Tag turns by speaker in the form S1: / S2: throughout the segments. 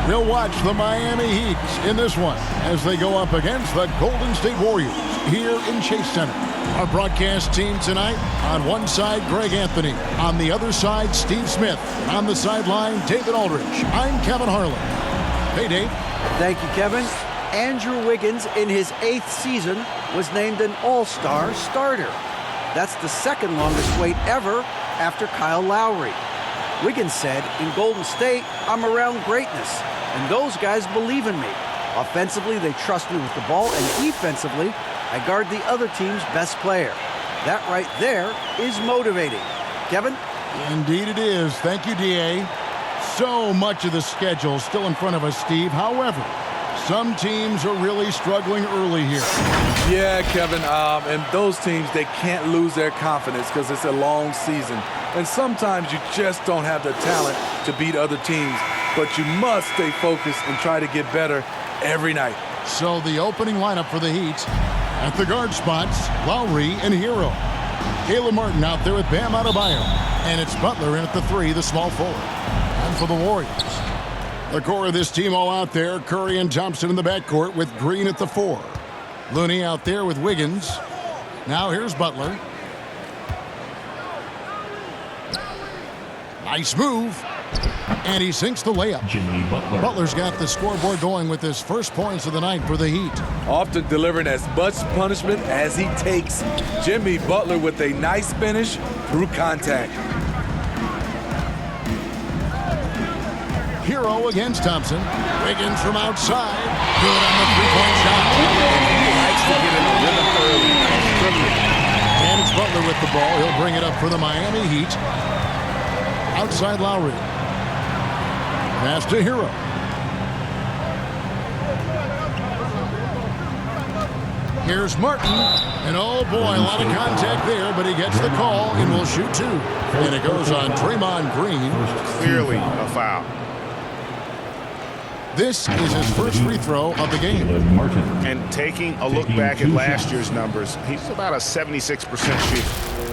S1: We'll watch the Miami Heat in this one as they go up against the Golden State Warriors here in Chase Center. Our broadcast team tonight, on one side, Greg Anthony. On the other side, Steve Smith. On the sideline, David Aldridge. I'm Kevin Harlan. Hey, Dave.
S2: Thank you, Kevin. Andrew Wiggins, in his 8th season, was named an All-Star starter. That's the second longest wait ever after Kyle Lowry. Wiggins said, in Golden State, I'm around greatness, and those guys believe in me. Offensively, they trust me with the ball, and defensively, I guard the other team's best player. That right there is motivating. Kevin?
S1: Indeed it is. Thank you, D.A. So much of the schedule still in front of us, Steve. However, some teams are really struggling early here.
S3: Yeah, Kevin, and those teams, they can't lose their confidence because it's a long season. And sometimes you just don't have the talent to beat other teams. But you must stay focused and try to get better every night.
S1: So the opening lineup for the Heat. At the guard spots, Lowry and Hero. Caleb Martin out there with Bam Adebayo. And it's Butler in at the 3, the small forward. And for the Warriors, the core of this team all out there. Curry and Thompson in the backcourt with Green at the 4. Looney out there with Wiggins. Now here's Butler. Nice move. And he sinks the layup.
S4: Jimmy Butler.
S1: Butler's got the scoreboard going with his first points of the night for the Heat.
S3: Often delivering as much punishment as he takes. Jimmy Butler with a nice finish through contact.
S1: Hero against Thompson. Wiggins from outside. Good on the three-point shot.
S5: He likes to get in the rhythm early.
S1: And it's Butler with the ball. He'll bring it up for the Miami Heat. Outside Lowry. Pass to Hero. Here's Martin. And oh boy, a lot of contact there, but he gets the call and will shoot 2. And it goes on Draymond Green.
S5: Clearly a foul.
S1: This is his first free throw of the game.
S5: And taking a look back at last year's numbers, he's about a 76% shooter.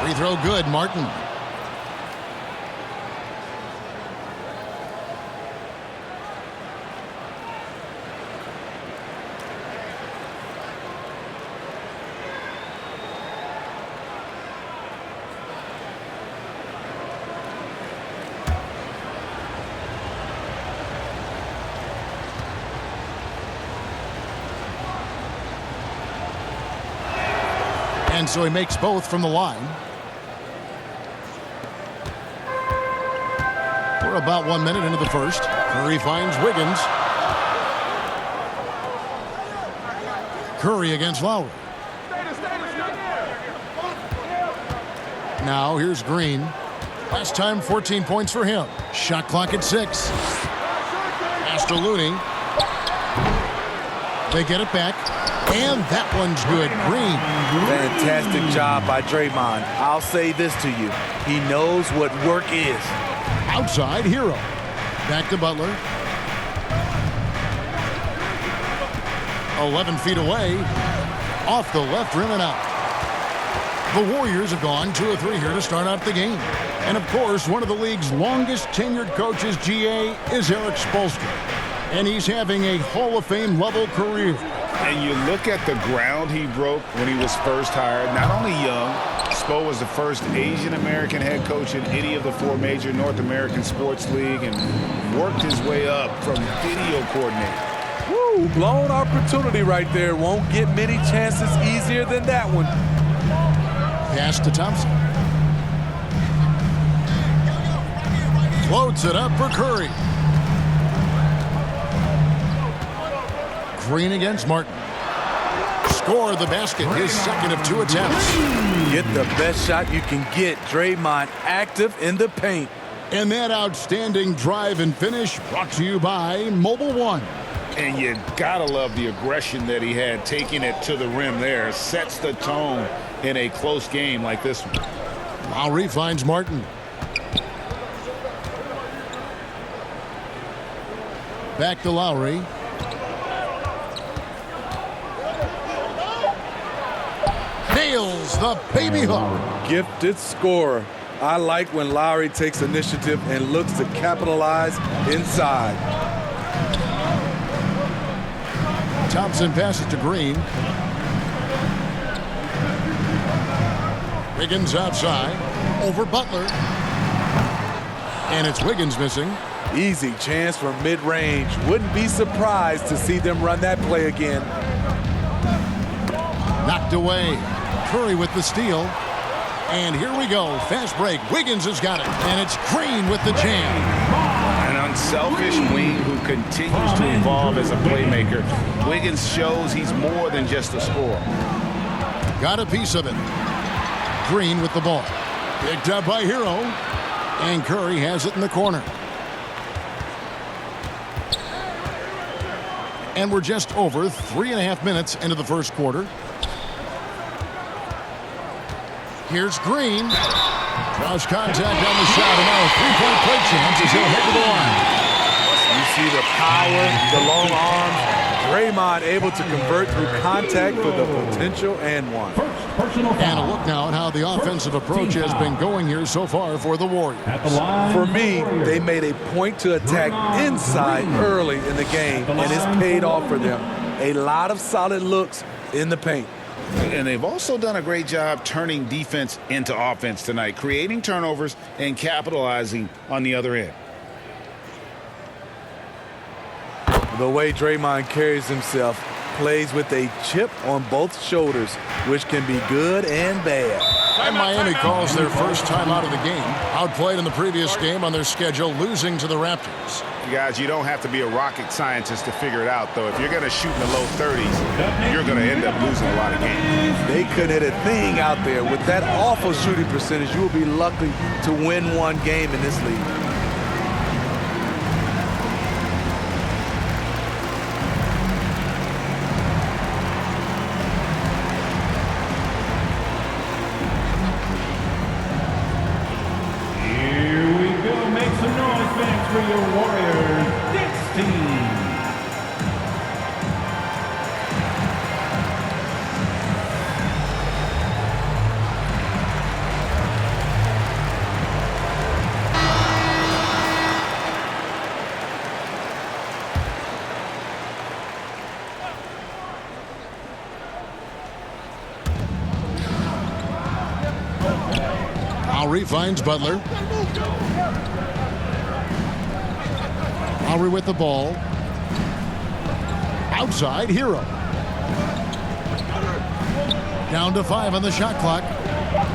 S1: Free throw good, Martin. And so he makes both from the line. We're about 1 minute into the first. Curry finds Wiggins. Curry against Lowry. Now here's Green. Last time 14 points for him. Shot clock at 6. Pass to Looney. They get it back. And that one's good. Green.
S3: Fantastic job by Draymond. I'll say this to you. He knows what work is.
S1: Outside, Hero. Back to Butler. 11 feet away. Off the left rim and out. The Warriors have gone 2 of 3 here to start out the game. And of course, one of the league's longest tenured coaches, GA, is Eric Spoelstra. And he's having a Hall of Fame level career.
S5: And you look at the ground he broke when he was first hired. Not only young, Spo was the first Asian-American head coach in any of the 4 major North American sports league and worked his way up from video coordinator.
S3: Woo, blown opportunity right there. Won't get many chances easier than that one.
S1: Pass to Thompson. Floats it up for Curry. Green against Martin. Score the basket, his second of 2 attempts.
S3: Get the best shot you can get. Draymond active in the paint.
S1: And that outstanding drive and finish brought to you by Mobile One.
S5: And you gotta love the aggression that he had, taking it to the rim there. Sets the tone in a close game like this one.
S1: Lowry finds Martin. Back to Lowry. Nails the baby hook.
S3: Gifted scorer. I like when Lowry takes initiative and looks to capitalize inside.
S1: Thompson passes to Green. Wiggins outside. Over Butler. And it's Wiggins missing.
S3: Easy chance from mid-range. Wouldn't be surprised to see them run that play again.
S1: Knocked away. Curry with the steal. And here we go. Fast break. Wiggins has got it. And it's Green with the jam.
S5: An unselfish wing who continues to evolve as a playmaker. Wiggins shows he's more than just a scorer.
S1: Got a piece of it. Green with the ball. Picked up by Hero. And Curry has it in the corner. And we're just over 3.5 minutes into the first quarter. Here's Green. Draws contact on the shot, and now a three-point play chance as he'll head to the line.
S3: You see the power, the long arms. Draymond able to convert through contact for the potential and one.
S1: And a look now at how the offensive approach has been going here so far for the Warriors.
S3: For me, they made a point to attack inside early in the game, and it's paid off for them. A lot of solid looks in the paint.
S5: And they've also done a great job turning defense into offense tonight, creating turnovers and capitalizing on the other end.
S3: The way Draymond carries himself, plays with a chip on both shoulders, which can be good and bad.
S1: And Miami calls their first time out of the game. Outplayed in the previous game on their schedule, losing to the Raptors.
S5: Guys, you don't have to be a rocket scientist to figure it out, though. If you're going to shoot in the low 30s, you're going to end up losing a lot of games.
S3: They couldn't hit a thing out there. With that awful shooting percentage, you will be lucky to win one game in this league.
S4: For your Warriors, this team.
S1: Lowry finds Butler. Lowry with the ball. Outside, Hero. Down to 5 on the shot clock.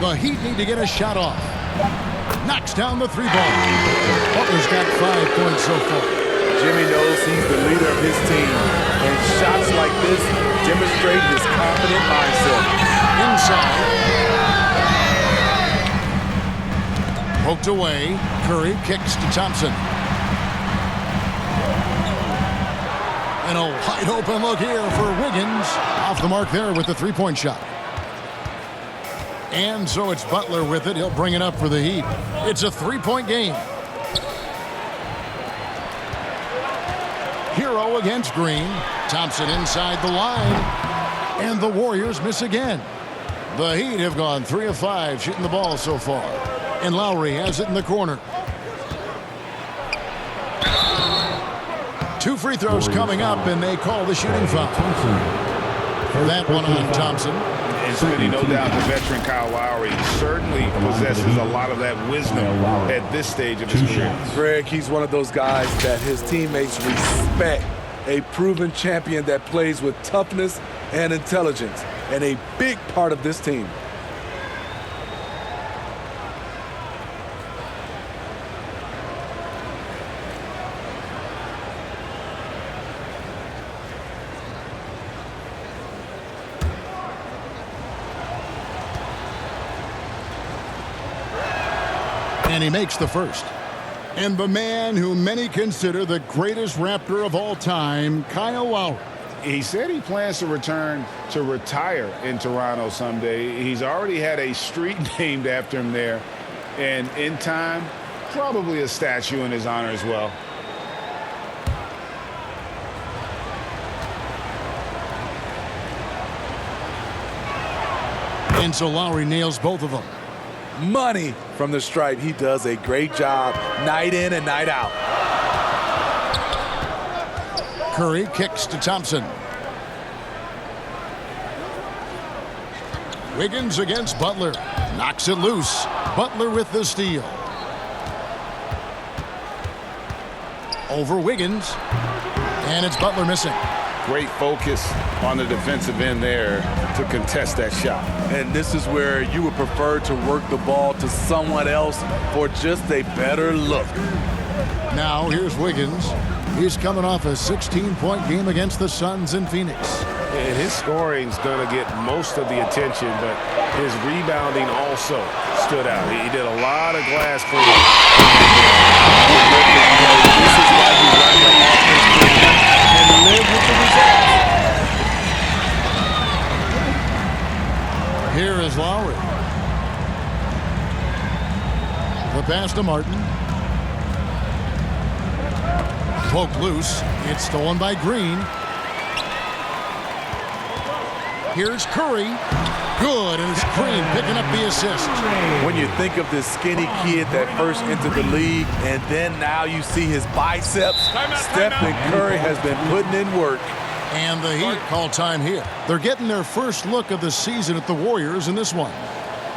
S1: The Heat need to get a shot off. Knocks down the three ball. Butler's got 5 points so far.
S3: Jimmy knows he's the leader of his team, and shots like this demonstrate his confident mindset.
S1: Inside. Poked away. Curry kicks to Thompson. And a wide open look here for Wiggins. Off the mark there with the three-point shot. And so it's Butler with it. He'll bring it up for the Heat. It's a three-point game. Hero against Green. Thompson inside the line. And the Warriors miss again. The Heat have gone 3 of 5 shooting the ball so far. And Lowry has it in the corner. 2 free throws coming up, and they call the shooting foul. That one on Thompson.
S5: And Smitty, no doubt the veteran Kyle Lowry certainly possesses a lot of that wisdom at this stage of his career.
S3: Greg, he's one of those guys that his teammates respect. A proven champion that plays with toughness and intelligence, and a big part of this team.
S1: And he makes the first. And the man who many consider the greatest Raptor of all time, Kyle Lowry.
S5: He said he plans to return to retire in Toronto someday. He's already had a street named after him there. And in time, probably a statue in his honor as well.
S1: And so Lowry nails both of them.
S3: Money from the stripe. He does a great job night in and night out.
S1: Curry kicks to Thompson. Wiggins against Butler. Knocks it loose. Butler with the steal. Over Wiggins. And it's Butler missing.
S5: Great focus on the defensive end there to contest that shot.
S3: And this is where you would prefer to work the ball to someone else for just a better look.
S1: Now here's Wiggins. He's coming off a 16-point game against the Suns in Phoenix.
S6: And his scoring's going to get most of the attention, but his rebounding also stood out. He did a lot of glass cleaning.
S3: This is why you run the offense and live with the results.
S1: Here is Lowry. The pass to Martin. Poked loose. It's stolen by Green. Here's Curry. Good, and it's Green picking up the assist.
S3: When you think of this skinny kid that first entered the league, and then now you see his biceps, Stephen Curry has been putting in work.
S1: And the Heat call time here. They're getting their first look of the season at the Warriors in this one.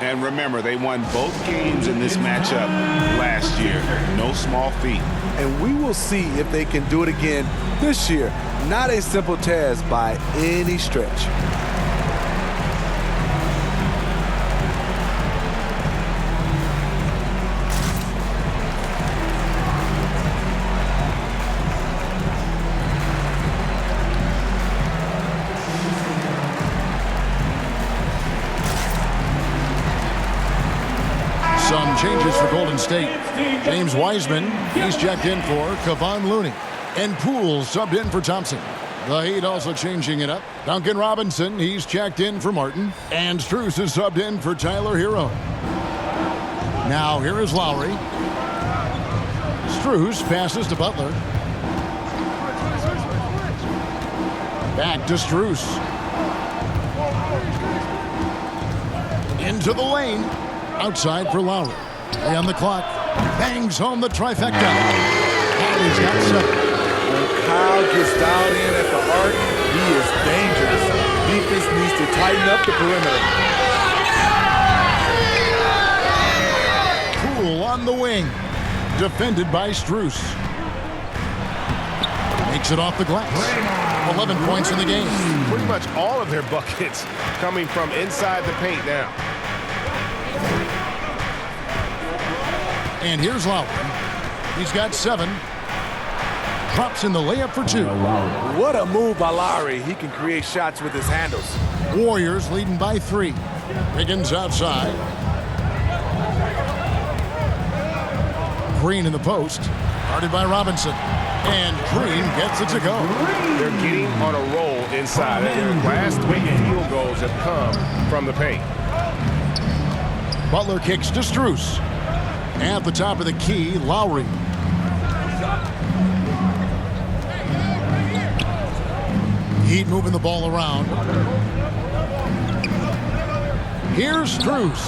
S5: And remember, they won both games in this matchup last year. No small feat.
S3: And we will see if they can do it again this year. Not a simple task by any stretch.
S1: Some changes for Golden State. James Wiseman, he's checked in for Kevon Looney. And Poole subbed in for Thompson. The Heat also changing it up. Duncan Robinson, he's checked in for Martin. And Strus is subbed in for Tyler Hero. Now here is Lowry. Strus passes to Butler. Back to Strus. Into the lane. Outside for Lowry. Play on the clock. Bangs home the trifecta. Lowry's got 7.
S3: When Kyle gets dialed in at the arc, he is dangerous. Defense needs to tighten up the perimeter.
S1: Poole on the wing. Defended by Strus. Makes it off the glass. 11 points in the game.
S6: Pretty much all of their buckets coming from inside the paint now.
S1: And here's Lowry. He's got 7. Drops in the layup for 2.
S3: What a move by Lowry. He can create shots with his handles.
S1: Warriors leading by 3. Wiggins outside. Green in the post. Guarded by Robinson. And Green gets it to go.
S6: They're getting on a roll inside. Their last 3 field goals have come from the paint.
S1: Butler kicks to Strus. At the top of the key, Lowry. Heat moving the ball around. Here's Strus.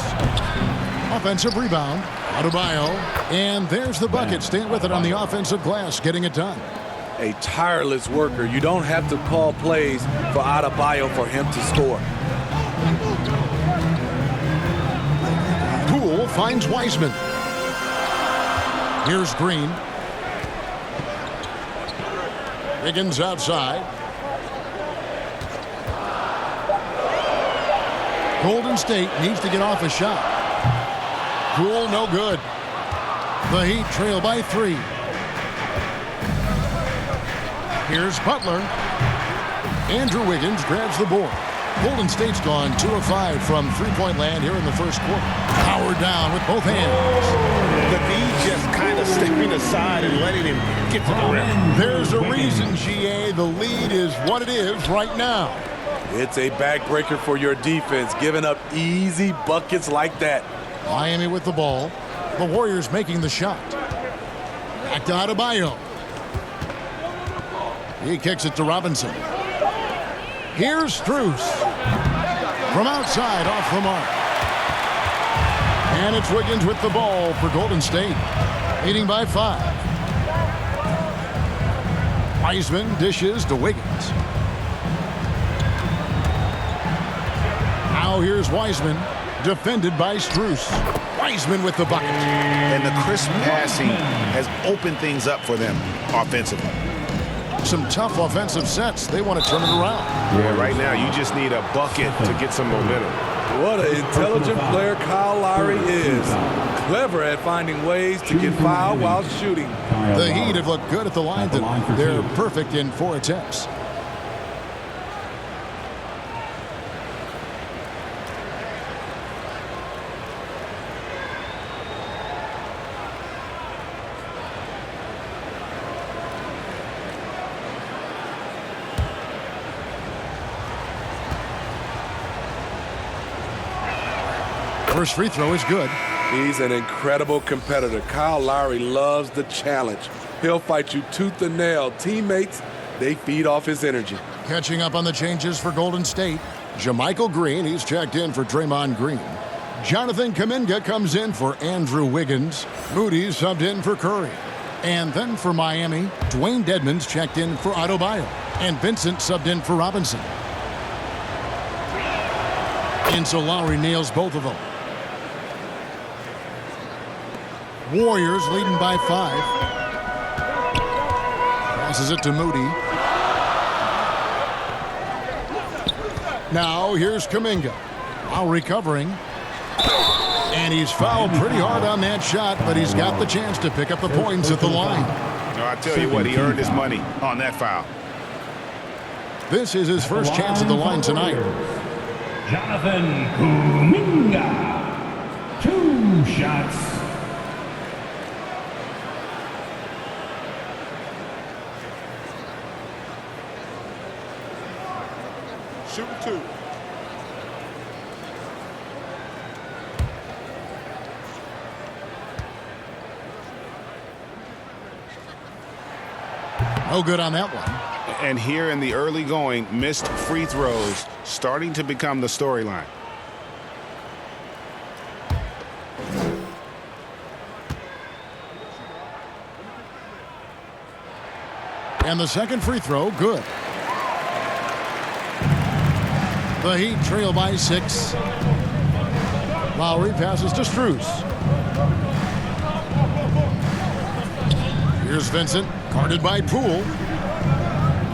S1: Offensive rebound. Adebayo. And there's the bucket. Staying with it on the offensive glass, getting it done.
S3: A tireless worker. You don't have to call plays for Adebayo for him to score.
S1: Poole finds Wiseman. Here's Green. Wiggins outside. Golden State needs to get off a shot. Poole, no good. The Heat trail by 3. Here's Butler. Andrew Wiggins grabs the board. Golden State's gone 2 of 5 from three-point land here in the first quarter. Powered down with both hands.
S6: The V just kind of stepping aside and letting him get to the rim.
S1: There's a reason, GA. The lead is what it is right now.
S3: It's a backbreaker for your defense, giving up easy buckets like that.
S1: Miami with the ball. The Warriors making the shot. Back to Adebayo. He kicks it to Robinson. Here's Strus. From outside, off the mark. And it's Wiggins with the ball for Golden State. Leading by 5. Wiseman dishes to Wiggins. Now here's Wiseman, defended by Strus. Wiseman with the bucket.
S5: And the crisp passing has opened things up for them offensively.
S1: Some tough offensive sets. They want to turn it around.
S6: Yeah, right now you just need a bucket to get some momentum.
S3: What an intelligent player Kyle Lowry is. Clever at finding ways to get fouled while shooting.
S1: The Heat have looked good at the line tonight. They're perfect in 4 attempts. First free throw is good.
S3: He's an incredible competitor. Kyle Lowry loves the challenge. He'll fight you tooth and nail. Teammates, they feed off his energy.
S1: Catching up on the changes for Golden State. JaMychal Green, he's checked in for Draymond Green. Jonathan Kuminga comes in for Andrew Wiggins. Moody subbed in for Curry. And then for Miami, Dwayne Dedmon's checked in for Adebayo. And Vincent subbed in for Robinson. And so Lowry nails both of them. Warriors leading by 5. Passes it to Moody. Now here's Kuminga. While recovering. And he's fouled pretty hard on that shot, but he's got the chance to pick up the points at the line.
S5: No, I tell you what, he earned his money on that foul.
S1: This is his first chance at the line tonight.
S4: Jonathan Kuminga. 2 shots.
S5: Shooting 2.
S1: No good on that one.
S5: And here in the early going, missed free throws starting to become the storyline.
S1: And the second free throw, good. The Heat trail by 6. Lowry passes to Strus. Here's Vincent, guarded by Poole.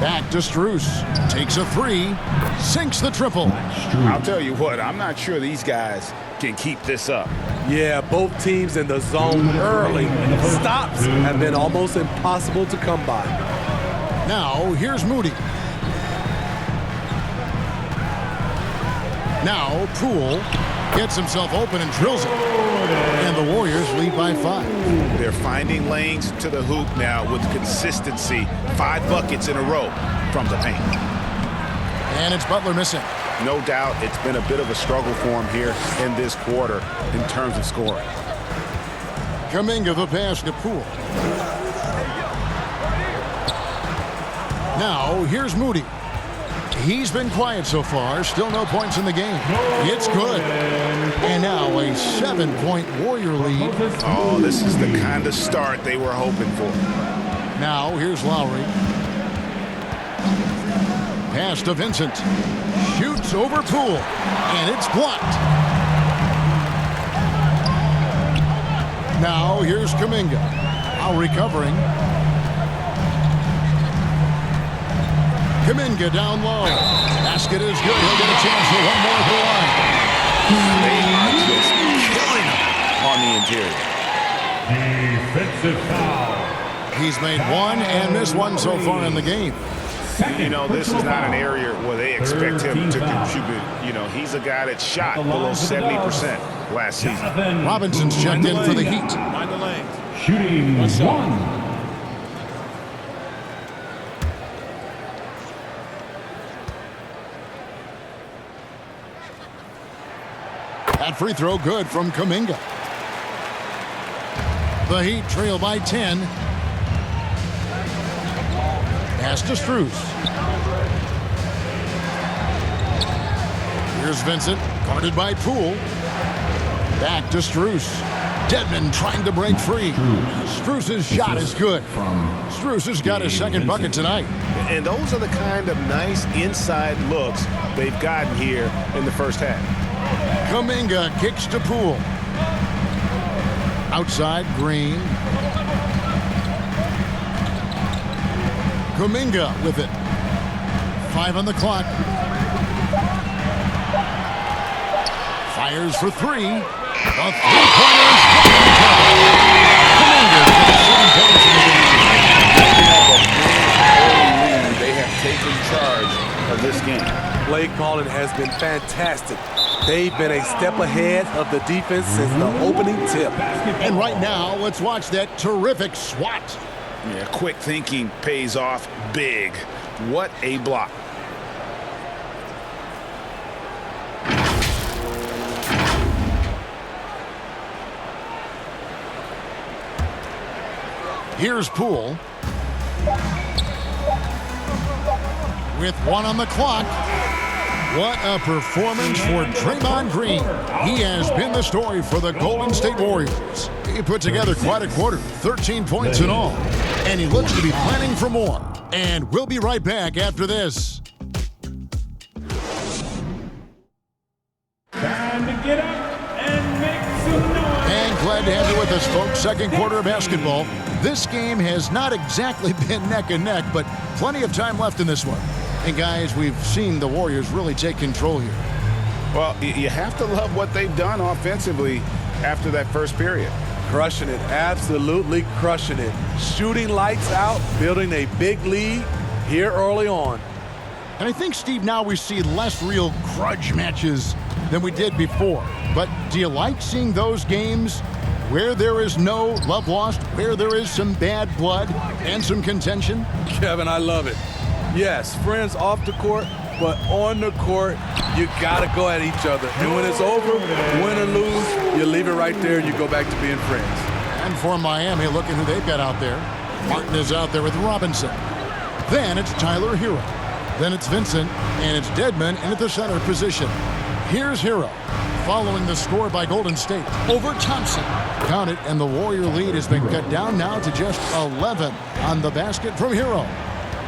S1: Back to Strus. Takes a 3. Sinks the triple.
S5: I'll tell you what, I'm not sure these guys can keep this up.
S3: Yeah, both teams in the zone early. Stops have been almost impossible to come by.
S1: Now, here's Moody. Now, Poole gets himself open and drills it. And the Warriors lead by 5.
S5: They're finding lanes to the hoop now with consistency. 5 buckets in a row from the paint.
S1: And it's Butler missing.
S5: No doubt it's been a bit of a struggle for him here in this quarter in terms of scoring.
S1: Kuminga the pass to Poole. Now, here's Moody. He's been quiet so far. Still no points in the game. It's good. And now a 7-point Warrior lead.
S5: Oh, this is the kind of start they were hoping for.
S1: Now, here's Lowry. Pass to Vincent. Shoots over Poole. And it's blocked. Now, here's Kuminga. Now recovering. Kuminga down low. Basket is good. He'll get a chance for one more at the line.
S5: They are just killing him on the interior.
S4: Defensive foul.
S1: He's made 1 and missed 1 so far in the game.
S5: You know, this is not an area where they expect him to contribute. You know, he's a guy that shot below 70% last season.
S1: Robinson's checked in for the Heat.
S4: Shooting one.
S1: That free throw good from Kuminga. The Heat trail by 10. Pass to Strus. Here's Vincent, guarded by Poole. Back to Strus. Dedmon trying to break free. Strus's shot is good. Strus has got his second bucket tonight.
S5: And those are the kind of nice inside looks they've gotten here in the first half.
S1: Kuminga kicks to Poole. Outside, Green. Kuminga with it. 5 on the clock. Fires for 3. The three-pointer is Kuminga gets 7 points in the game.
S5: They have taken charge of this game.
S3: Play calling has been fantastic. They've been a step ahead of the defense since the opening tip.
S1: And right now, let's watch that terrific swat.
S5: Yeah, quick thinking pays off big. What a block.
S1: Here's Poole. With 1 on the clock. What a performance for Draymond Green. He has been the story for the Golden State Warriors. He put together quite a quarter, 13 points in all. And he looks to be planning for more. And we'll be right back after this.
S4: Time to get up and make some noise.
S1: And glad to have you with us, folks. Second quarter of basketball. This game has not exactly been neck and neck, but plenty of time left in this one. And guys, we've seen the Warriors really take control here.
S5: Well, you have to love what they've done offensively after that first period.
S3: Crushing it, absolutely crushing it. Shooting lights out, building a big lead here early on.
S1: And I think, Steve, now we see less real grudge matches than we did before. But do you like seeing those games where there is no love lost, where there is some bad blood and some contention?
S3: Kevin, I love it. Yes, friends off the court, but on the court, you got to go at each other. And when it's over, win or lose, you leave it right there and you go back to being friends.
S1: And for Miami, look at who they've got out there. Martin is out there with Robinson. Then it's Tyler Hero. Then it's Vincent, and it's Dedmon in at the center position. Here's Hero, following the score by Golden State over Thompson. Count it, and the Warrior lead has been cut down now to just 11 on the basket from Hero.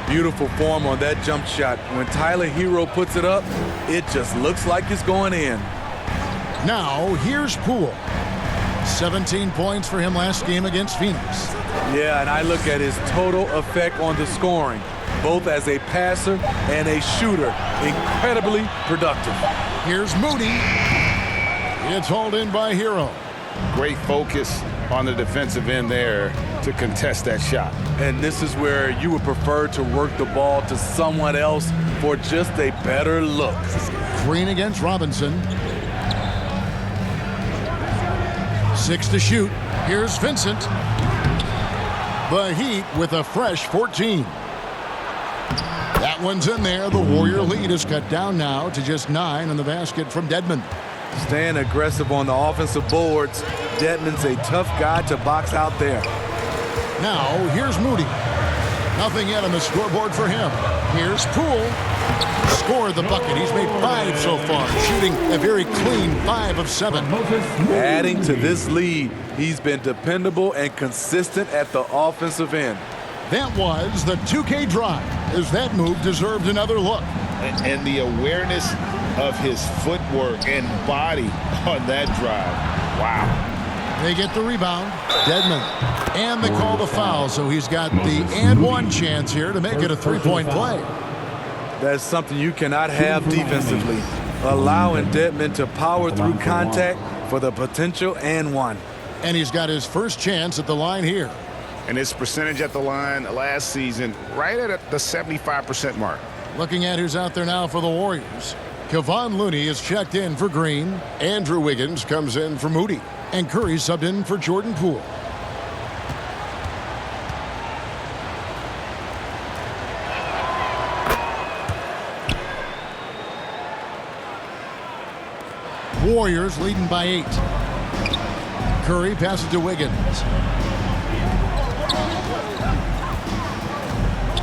S3: Beautiful form on that jump shot. When Tyler Hero puts it up, it just looks like it's going in.
S1: Now, here's Poole. 17 points for him last game against Phoenix.
S3: Yeah, and I look at his total effect on the scoring, both as a passer and a shooter. Incredibly productive.
S1: Here's Moody. It's hauled in by Hero.
S5: Great focus on the defensive end there to contest that shot.
S3: And this is where you would prefer to work the ball to someone else for just a better look.
S1: Green against Robinson. 6 to shoot. Here's Vincent. The Heat with a fresh 14. That one's in there. The Warrior lead is cut down now to just 9 on the basket from Dedmon.
S3: Staying aggressive on the offensive boards. Dedmon's a tough guy to box out there.
S1: Now, here's Moody. Nothing yet on the scoreboard for him. Here's Poole. Scored the bucket. He's made 5 so far, shooting a very clean 5 of 7.
S3: Adding to this lead, he's been dependable and consistent at the offensive end.
S1: That was the 2K drive, as that move deserved another look.
S5: And the awareness of his footwork and body on that drive. Wow.
S1: They get the rebound. Dedmon. And they call the foul, so he's got the and one chance here to make it a three-point play.
S3: That's something you cannot have defensively. Allowing Dedmon to power through contact for the potential and one.
S1: And he's got his first chance at the line here.
S5: And his percentage at the line last season, right at the 75% mark.
S1: Looking at who's out there now for the Warriors. Kevon Looney is checked in for Green. Andrew Wiggins comes in for Moody. And Curry subbed in for Jordan Poole. Warriors leading by 8. Curry passes to Wiggins.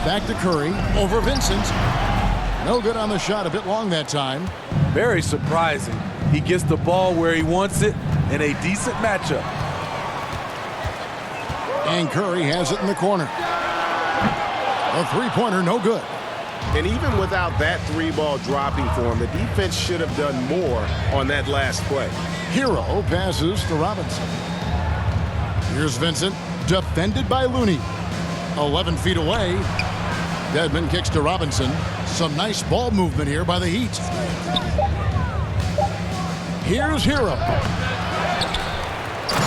S1: Back to Curry, over Vincent. No good on the shot, a bit long that time.
S3: Very surprising. He gets the ball where he wants it in a decent matchup.
S1: And Curry has it in the corner. A three-pointer, no good.
S6: And even without that three-ball dropping for him, the defense should have done more on that last play.
S1: Hero passes to Robinson. Here's Vincent, defended by Looney. 11 feet away. Dedmon kicks to Robinson. Some nice ball movement here by the Heat. Here's Hero.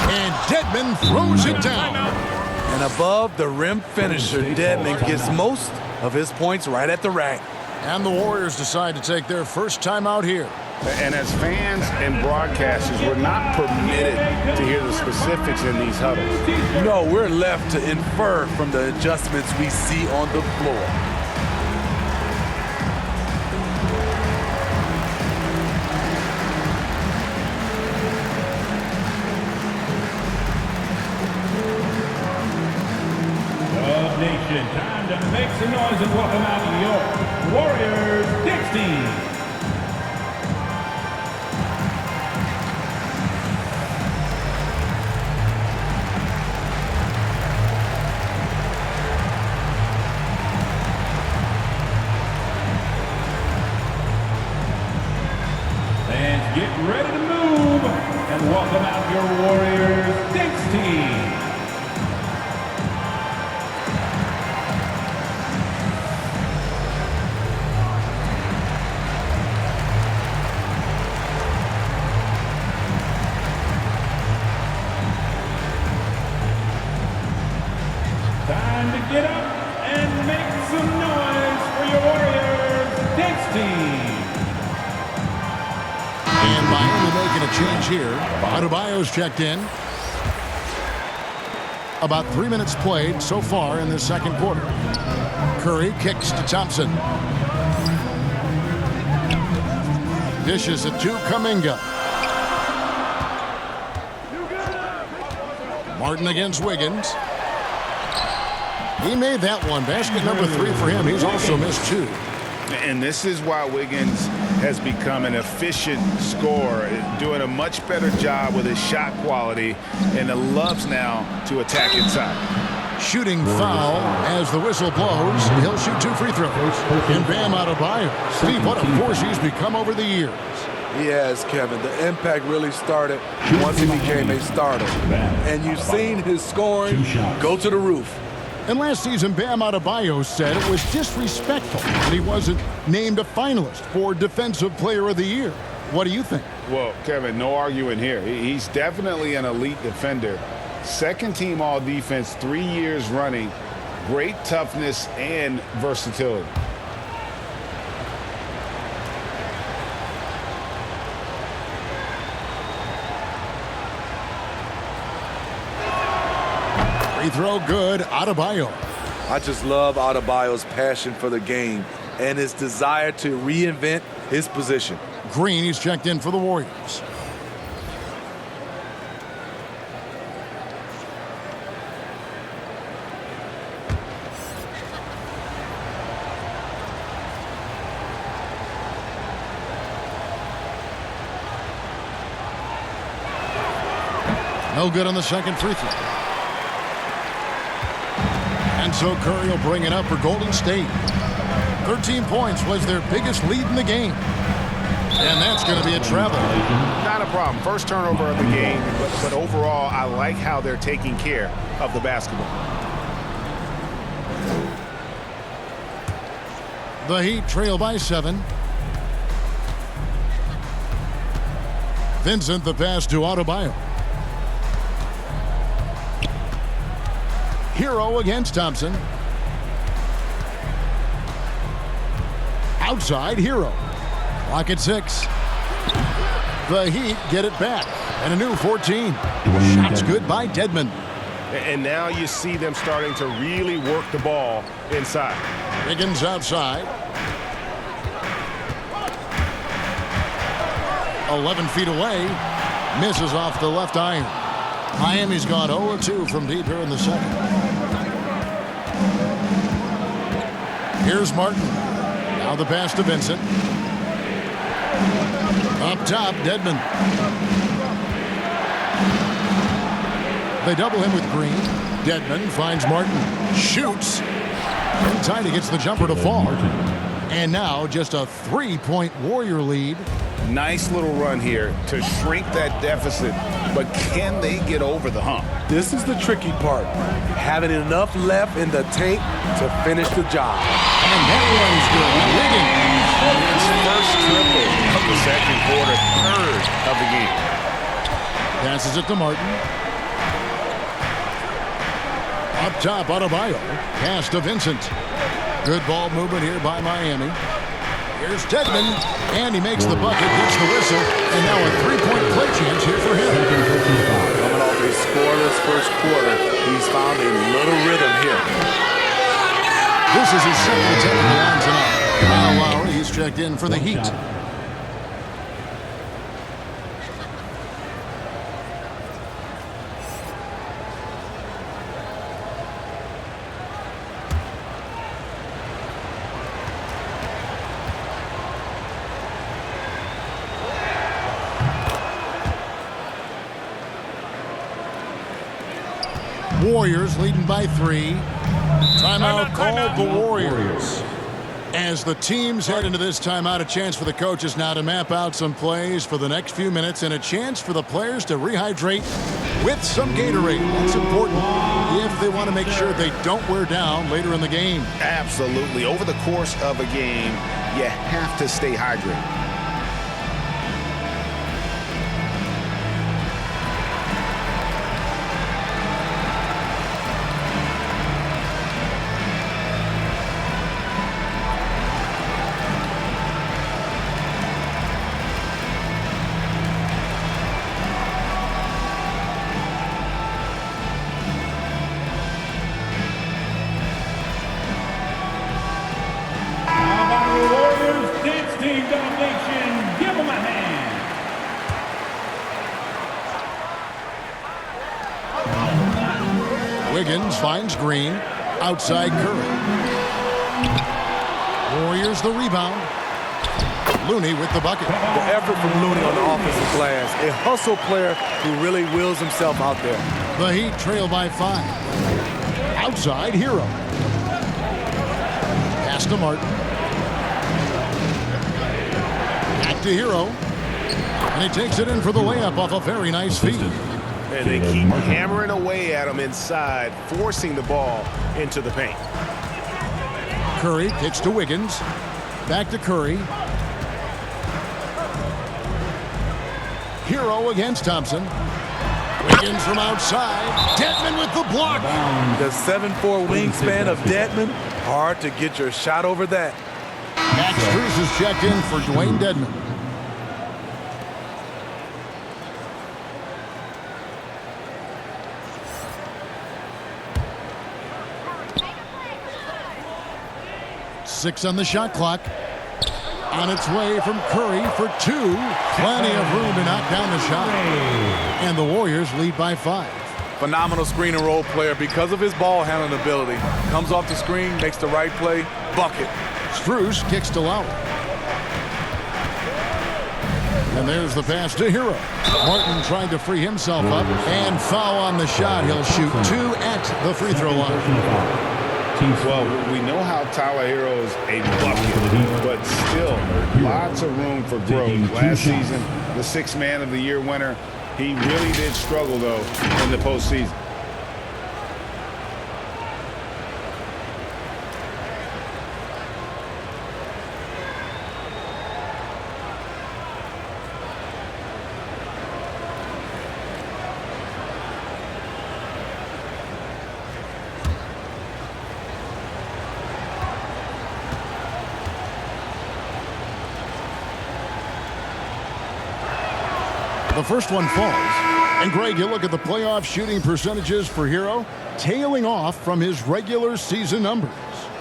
S1: And Dedmon throws it down.
S3: And above the rim finisher, Dedmon gets most of his points right at the rack.
S1: And the Warriors decide to take their first timeout here.
S5: And as fans and broadcasters, we're not permitted to hear the specifics in these huddles.
S3: No, we're left to infer from the adjustments we see on the floor.
S4: Nation, time to make some noise and welcome out your Warriors Knicks team. Fans, get ready to move and welcome out your Warriors Knicks team. Time to get up and make some noise for your Warriors Knicks team.
S1: And Miami making a change here. Adebayo's checked in. About 3 minutes played so far in this second quarter. Curry kicks to Thompson. Dishes it to Kuminga. Martin against Wiggins. He made that one. Basket number 3 for him. He's also missed 2.
S5: And this is why Wiggins has become an efficient scorer, doing a much better job with his shot quality, and loves now to attack inside.
S1: Shooting foul as the whistle blows. He'll shoot 2 free throws. And Bam Adebayo. Steve, what a force he's become over the years.
S3: Yes, Kevin, the impact really started once he became a starter. And you've seen his scoring go to the roof.
S1: And last season, Bam Adebayo said it was disrespectful that he wasn't named a finalist for Defensive Player of the Year. What do you think?
S5: Well, Kevin, no arguing here. He's definitely an elite defender. Second team all defense 3 years running. Great toughness and versatility.
S1: Free throw good. Adebayo.
S3: I just love Adebayo's passion for the game and his desire to reinvent his position.
S1: Green, he's checked in for the Warriors. No good on the second free throw. And so Curry will bring it up for Golden State. 13 points was their biggest lead in the game. And that's going to be a travel.
S5: Not a problem. First turnover of the game, but overall, I like how they're taking care of the basketball.
S1: The Heat trail by 7. Vincent the pass to Adebayo. Hero against Thompson. Outside, Hero. Clock at 6. The Heat get it back. And a new 14. Shots good by Dedmon.
S6: And now you see them starting to really work the ball inside.
S1: Wiggins outside. 11 feet away. Misses off the left iron. Miami's gone 0-2 from deep here in the second. Here's Martin. Now the pass to Vincent. Up top, Dedmon. They double him with Green. Dedmon finds Martin. Shoots. And Tidy gets the jumper to fall. And now just a 3-point Warrior lead.
S5: Nice little run here to shrink that deficit, but can they get over the hump?
S3: This is the tricky part. Having enough left in the tank to finish the job.
S1: And that one's good. Wiggins.
S5: His first triple of the second quarter, third of the game.
S1: Passes it to Martin. Up top, Adebayo. Pass to Vincent. Good ball movement here by Miami. Here's Dedmon, and he makes the bucket, gets the whistle, and now a 3-point play chance here for him.
S3: Coming off a scoreless first quarter, he's found a little rhythm here.
S1: This is his second attempt at the line tonight. Kyle Lowry, he's checked in for the Heat. Warriors leading by 3. Timeout called the Warriors. As the teams head into this timeout, a chance for the coaches now to map out some plays for the next few minutes and a chance for the players to rehydrate with some Gatorade. That's important if they want to make sure they don't wear down later in the game.
S5: Absolutely. Over the course of a game, you have to stay hydrated.
S1: Wiggins finds Green. Outside Curry. Warriors the rebound. Looney with the bucket.
S3: The effort from Looney on the offensive glass. A hustle player who really wills himself out there.
S1: The Heat trail by 5. Outside Hero. Pass to Martin. Back to Hero. And he takes it in for the layup off a very nice feed.
S6: And they keep hammering away at him inside, forcing the ball into the paint.
S1: Curry kicks to Wiggins. Back to Curry. Hero against Thompson. Wiggins from outside. Dedmon with the block.
S3: The 7'4" wingspan of Dedmon. Hard to get your shot over that.
S1: Max Strus is checked in for Dwayne Dedmon. Six on the shot clock. On its way from Curry for 2. Plenty of room to knock down the shot. And the Warriors lead by 5.
S3: Phenomenal screen and roll player because of his ball handling ability. Comes off the screen, makes the right play, bucket.
S1: Strus kicks to Lowry. And there's the pass to Hero. Martin trying to free himself up. And foul on the shot. He'll shoot 2 at the free throw line.
S5: Well, we know how Tyler Hero's a bucket, but still lots of room for growth. Last season, the 6th Man of the Year winner, he really did struggle, though, in the postseason.
S1: The first one falls. And Greg, you look at the playoff shooting percentages for Hero, tailing off from his regular season numbers.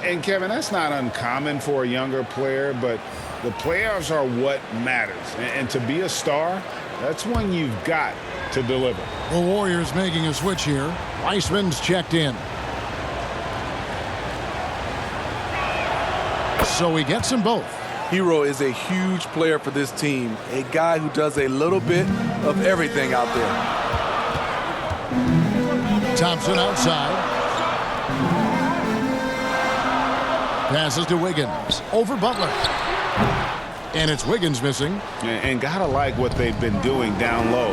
S5: And Kevin, that's not uncommon for a younger player, but The playoffs are what matters. And to be a star, that's when you've got to deliver.
S1: The Warriors making a switch here. Weissman's checked in. So he gets them both.
S3: Hero is a huge player for this team, a guy who does a little bit of everything out there.
S1: Thompson outside. Passes to Wiggins. Over Butler. And it's Wiggins missing.
S5: And gotta like what they've been doing down low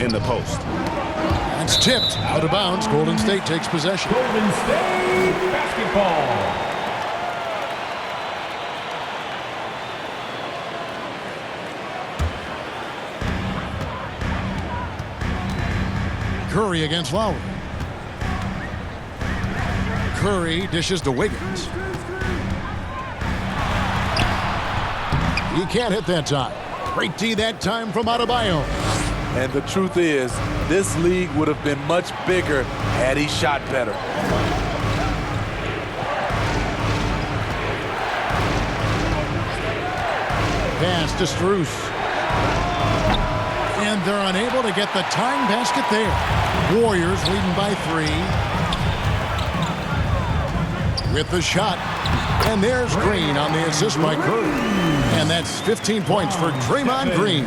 S5: in the post.
S1: That's tipped. Out of bounds. Golden State takes possession.
S4: Golden State basketball.
S1: Curry against Lowry. Curry dishes to Wiggins. He can't hit that time. Great D that time from Adebayo.
S3: And the truth is, this league would have been much bigger had he shot better.
S1: Pass to Strus. And they're unable to get the tying basket there. Warriors leading by 3. With the shot. And there's Green on the assist by Curry. And that's 15 points for Draymond Green.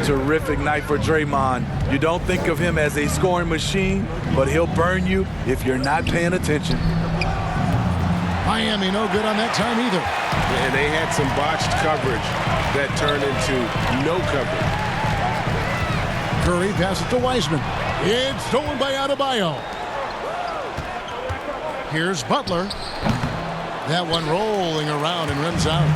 S3: Terrific night for Draymond. You don't think of him as a scoring machine, but he'll burn you if you're not paying attention.
S1: Miami no good on that time either.
S6: And they had some botched coverage that turned into no coverage.
S1: Curry passes to Wiseman. It's stolen by Adebayo. Here's Butler. That one rolling around and rims out.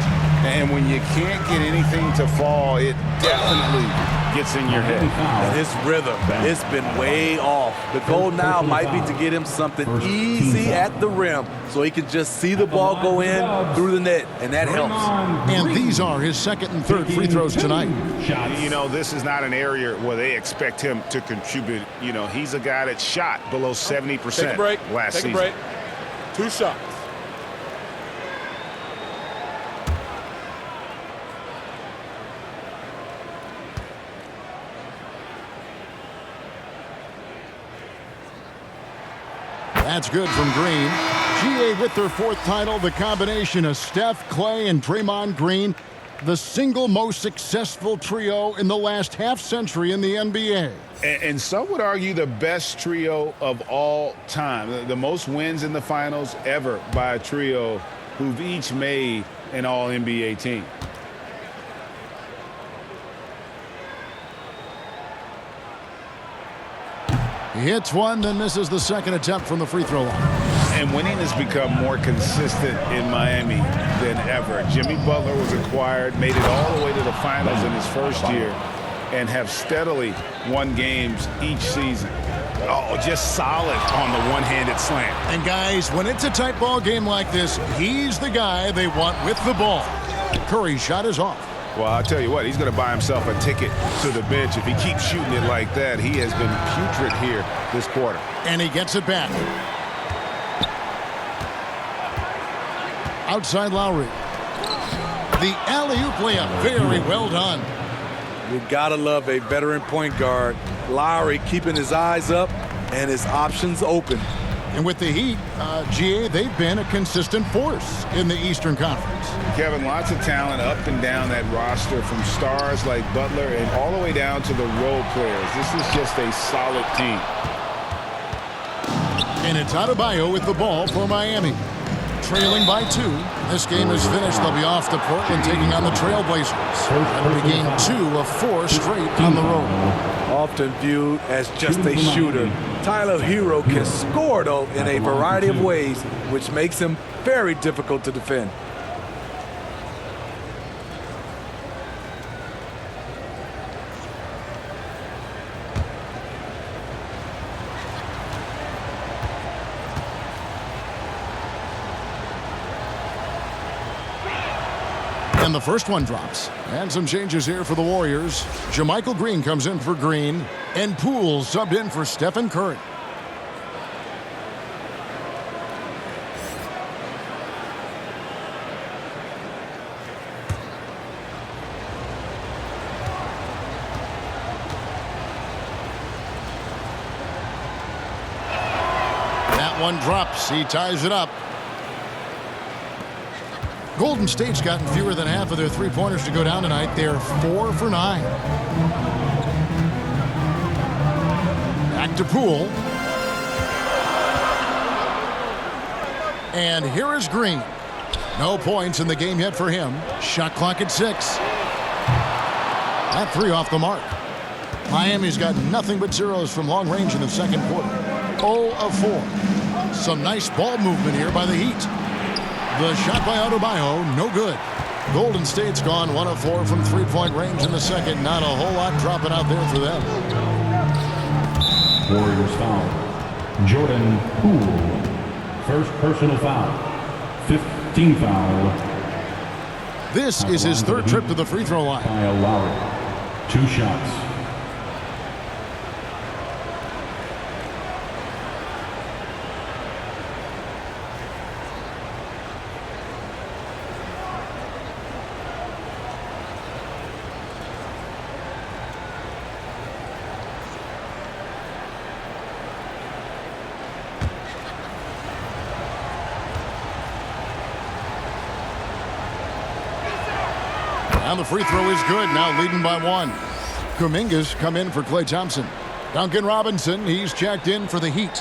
S5: And when you can't get anything to fall, it definitely gets in your head.
S3: And his rhythm, it's been way off. The goal now might be to get him something easy at the rim so he can just see the ball go in through the net, and that helps.
S1: And these are his second and third free throws tonight.
S5: You know, this is not an area where they expect him to contribute. You know, he's a guy that shot below 70% last season.
S6: Take a break. 2 shots.
S1: That's good from Green. GA with their 4th title, the combination of Steph, Clay, and Draymond Green, the single most successful trio in the last half-century in the NBA.
S5: And some would argue the best trio of all time. The most wins in the finals ever by a trio who've each made an All-NBA team.
S1: He hits one, then misses the second attempt from the free throw line.
S5: And winning has become more consistent in Miami than ever. Jimmy Butler was acquired, made it all the way to the finals in his first year, and have steadily won games each season. Oh, just solid on the one-handed slam.
S1: And guys, when it's a tight ball game like this, he's the guy they want with the ball. Curry's shot is off.
S5: Well, I'll tell you what, he's going to buy himself a ticket to the bench. If he keeps shooting it like that, he has been putrid here this quarter.
S1: And he gets it back. Outside Lowry. The alley-oop layup, very well done.
S3: You gotta love a veteran point guard. Lowry keeping his eyes up and his options open.
S1: And with the Heat, GA, they've been a consistent force in the Eastern Conference.
S5: Kevin, lots of talent up and down that roster, from stars like Butler and all the way down to the role players. This is just a solid team.
S1: And it's Adebayo with the ball for Miami. Trailing by 2. This game is finished. They'll be off to Portland taking on the Trailblazers. That'll be game 2 of 4 straight on the road.
S3: Often viewed as just a shooter, Tyler Hero can score, though, in a variety of ways, which makes him very difficult to defend.
S1: And the first one drops. And some changes here for the Warriors. JaMychal Green comes in for Green. And Poole subbed in for Stephen Curry. one drops. He ties it up. Golden State's gotten fewer than half of their three-pointers to go down tonight. They're 4 for 9. Back to Poole. And here is Green. No points in the game yet for him. Shot clock at 6. That 3 off the mark. Miami's got nothing but zeros from long range in the second quarter. 0 of 4. Some nice ball movement here by the Heat. The shot by Adebayo, no good. Golden State's gone 1 of 4 from three-point range in the second. Not a whole lot dropping out there for them.
S4: Warriors foul. Jordan Poole. First personal foul. 15 foul.
S1: This is his third trip to the free throw line.
S4: Kyle Lowry. 2 shots.
S1: And the free throw is good, now leading by 1. Kuminga's come in for Klay Thompson. Duncan Robinson, he's checked in for the Heat.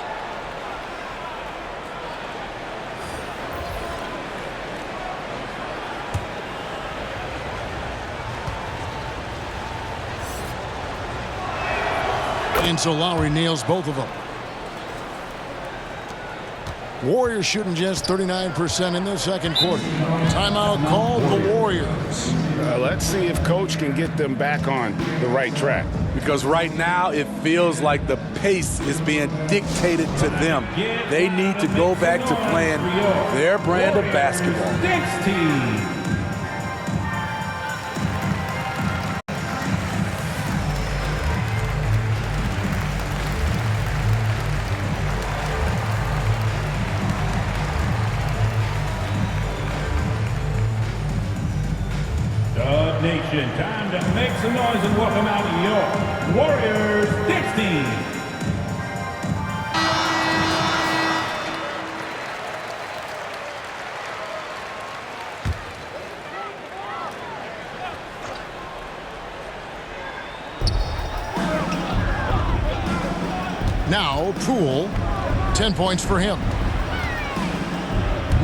S1: And so Lowry nails both of them. Warriors shooting just 39% in the second quarter. Timeout called the Warriors.
S5: Let's see if Coach can get them back on the right track.
S3: Because right now it feels like the pace is being dictated to them. They need to go back to playing their brand of basketball.
S4: 16. Nation, time to make some noise and welcome out your Warriors 16.
S1: Now Poole, 10 points for him.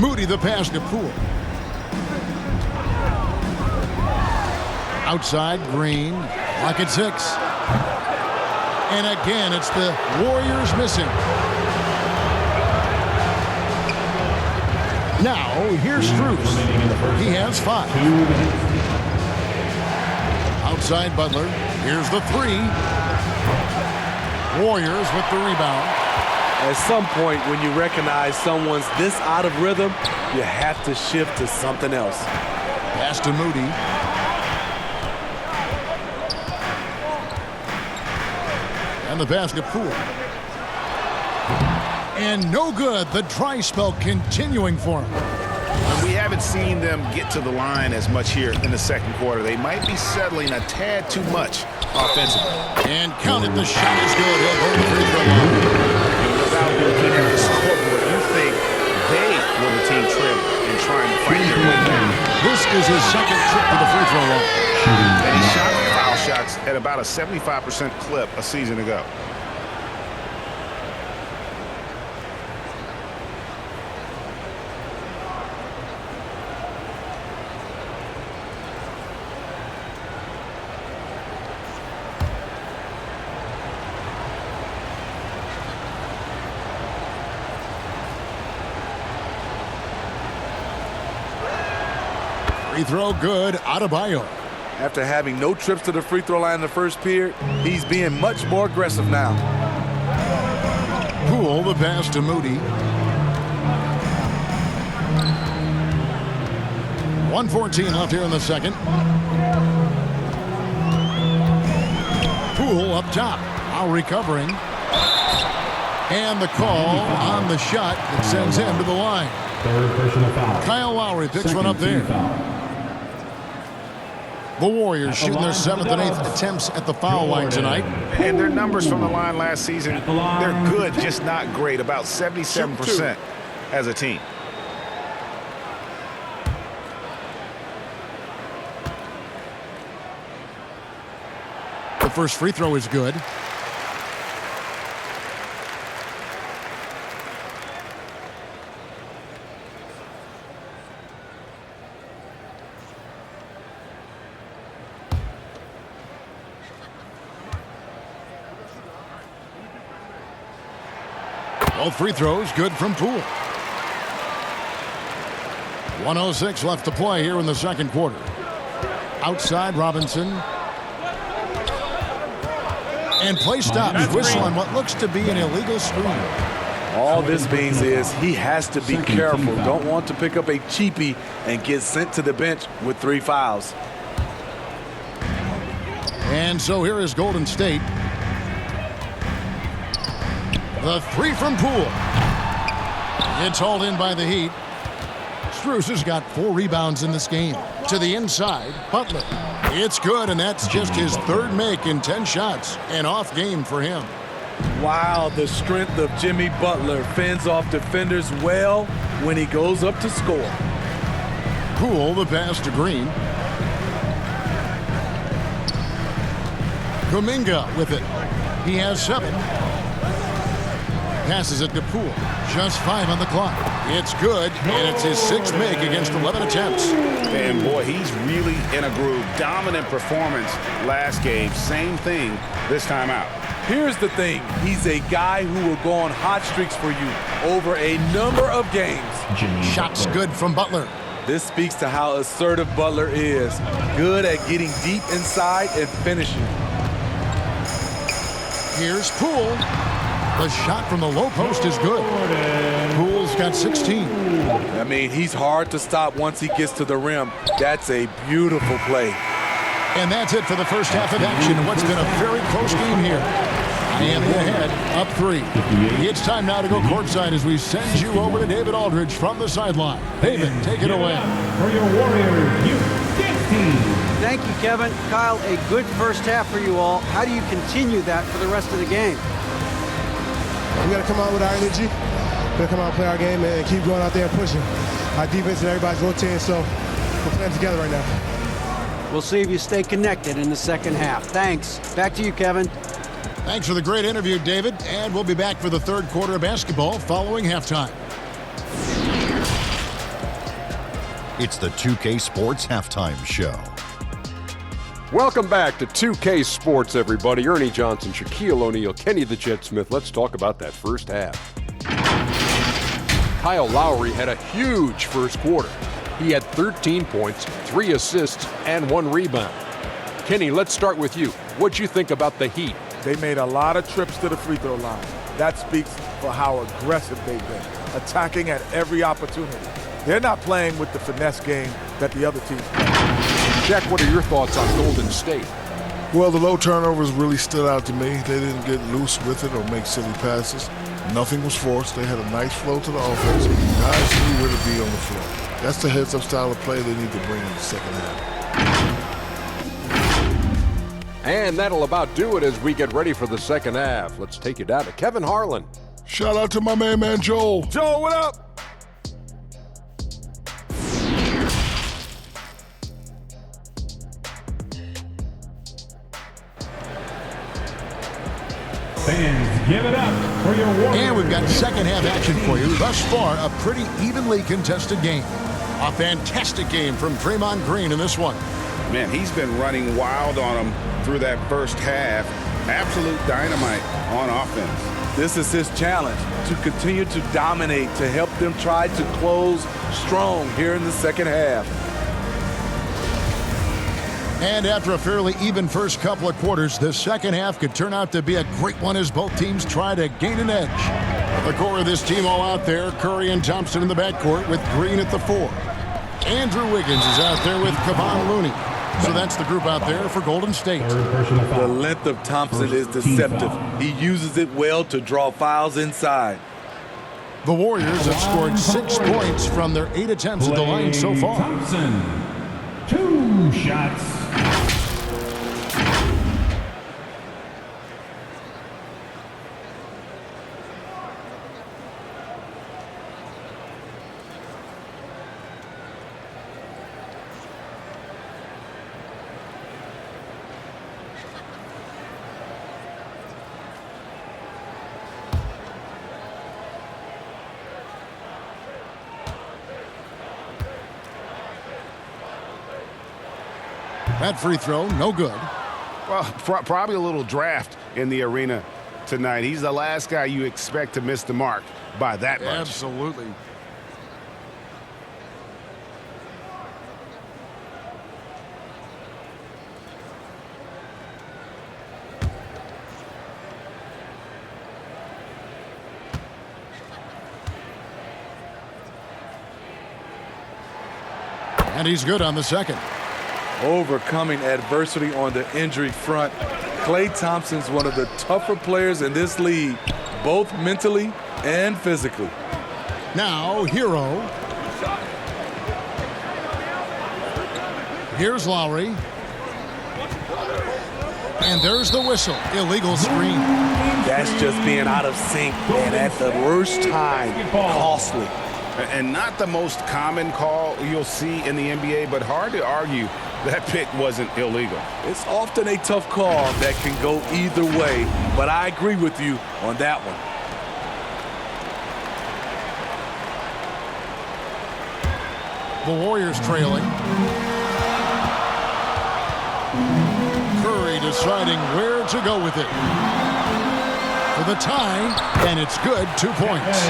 S1: Moody the pass to Poole. Outside, Green, lock at 6. And again, it's the Warriors missing. Now, here's Strus. He has 5. Outside, Butler. Here's the 3. Warriors with the rebound.
S3: At some point, when you recognize someone's this out of rhythm, you have to shift to something else.
S1: Pass to Moody. And the pass to Poole. And no good. The dry spell continuing for him.
S5: We haven't seen them get to the line as much here in the second quarter. They might be settling a tad too much offensively.
S1: And counted. The shot is good. He'll go to the free throw line.
S5: Without looking at the scoreboard, you think they were the team trailing and trying to fight their way back.
S1: This is his second trip to the free throw line.
S5: And he shot foul shots at about a 75% clip a season ago.
S1: Free throw good. Adebayo.
S3: After having no trips to the free throw line in the first period, he's being much more aggressive now.
S1: Poole the pass to Moody. 1:14 left here in the second. Poole up top. Now recovering. And the call on the shot that sends him to the line.
S4: Third personal foul.
S1: Kyle Lowry picks one up there.
S4: Foul.
S1: The Warriors shooting their 7th and 8th attempts at the foul line tonight.
S5: And their numbers from the line last season, they're good, just not great. About 77% as a team.
S1: The first free throw is good. Both free throws good from Poole. 1:06 left to play here in the second quarter. Outside Robinson. And play stops. Whistle on what looks to be an illegal screen.
S3: All this means is he has to be careful. Don't want to pick up a cheapie and get sent to the bench with 3 fouls.
S1: And so here is Golden State. The three from Poole. It's hauled in by the Heat. Strus has got 4 rebounds in this game. To the inside, Butler. It's good, and that's just his 3rd make in 10 shots. An off game for him.
S3: Wow, the strength of Jimmy Butler fends off defenders well when he goes up to score.
S1: Poole, the pass to Green. Kuminga with it. He has 7. Passes it to Poole. Just 5 on the clock. It's good, and it's his 6th make against 11 attempts.
S5: And boy, he's really in a groove. Dominant performance last game. Same thing this time out.
S3: Here's the thing. He's a guy who will go on hot streaks for you over a number of games.
S1: Shots good from Butler.
S3: This speaks to how assertive Butler is. Good at getting deep inside and finishing.
S1: Here's Poole. The shot from the low post is good. Poole's got 16.
S3: I mean, he's hard to stop once he gets to the rim. That's a beautiful play.
S1: And that's it for the first half of action in what's been a very close game here. Miami ahead, up 3. It's time now to go courtside as we send you over to David Aldridge from the sideline. David, take it away.
S4: For your Warriors Youth team.
S2: Thank you, Kevin. Kyle, a good first half for you all. How do you continue that for the rest of the game?
S7: We got to come out with our energy. We got to come out and play our game and keep going out there and pushing. Our defense and everybody's rotating, so we're playing together right now.
S2: We'll see if you stay connected in the second half. Thanks. Back to you, Kevin.
S1: Thanks for the great interview, David. And we'll be back for the 3rd quarter of basketball following halftime.
S8: It's the 2K Sports Halftime Show.
S9: Welcome back to 2K Sports, everybody. Ernie Johnson, Shaquille O'Neal, Kenny the Jet Smith. Let's talk about that first half. Kyle Lowry had a huge first quarter. He had 13 points, 3 assists, and 1 rebound. Kenny, let's start with you. What'd you think about the Heat?
S3: They made a lot of trips to the free throw line. That speaks for how aggressive they've been, attacking at every opportunity. They're not playing with the finesse game that the other teams play.
S9: Jack, what are your thoughts on Golden State?
S10: Well, the low turnovers really stood out to me. They didn't get loose with it or make silly passes. Nothing was forced. They had a nice flow to the offense. Guys knew where to be on the floor. That's the heads-up style of play they need to bring in the second half.
S9: And that'll about do it as we get ready for the second half. Let's take you down to Kevin Harlan.
S10: Shout out to my man Joel.
S3: Joel, what up?
S4: Fans, give it up for your Warriors.
S1: And we've got second half action for you. Thus far, a pretty evenly contested game. A fantastic game from Draymond Green in this one.
S5: Man, he's been running wild on them through that first half. Absolute dynamite on offense.
S3: This is his challenge, to continue to dominate, to help them try to close strong here in the second half.
S1: And after a fairly even first couple of quarters, the second half could turn out to be a great one as both teams try to gain an edge. The core of this team all out there, Curry and Thompson in the backcourt with Green at the 4. Andrew Wiggins is out there with Kevon Looney. So that's the group out there for Golden State.
S3: The length of Thompson is deceptive. He uses it well to draw fouls inside.
S1: The Warriors have scored 6 points from their 8 attempts at the line so far.
S4: Thompson, 2 shots.
S1: That free throw, no good.
S5: Well, probably a little draft in the arena tonight. He's the last guy you expect to miss the mark by that much.
S1: Absolutely. And he's good on the second.
S3: Overcoming adversity on the injury front. Klay Thompson's one of the tougher players in this league, both mentally and physically.
S1: Now, Hero. Here's Lowry. And there's the whistle. Illegal screen.
S3: That's just being out of sync and at the worst time, costly.
S5: And not the most common call you'll see in the NBA, but hard to argue that pick wasn't illegal.
S3: It's often a tough call that can go either way, but I agree with you on that one.
S1: The Warriors trailing. Curry deciding where to go with it. For the tie, and it's good, 2 points.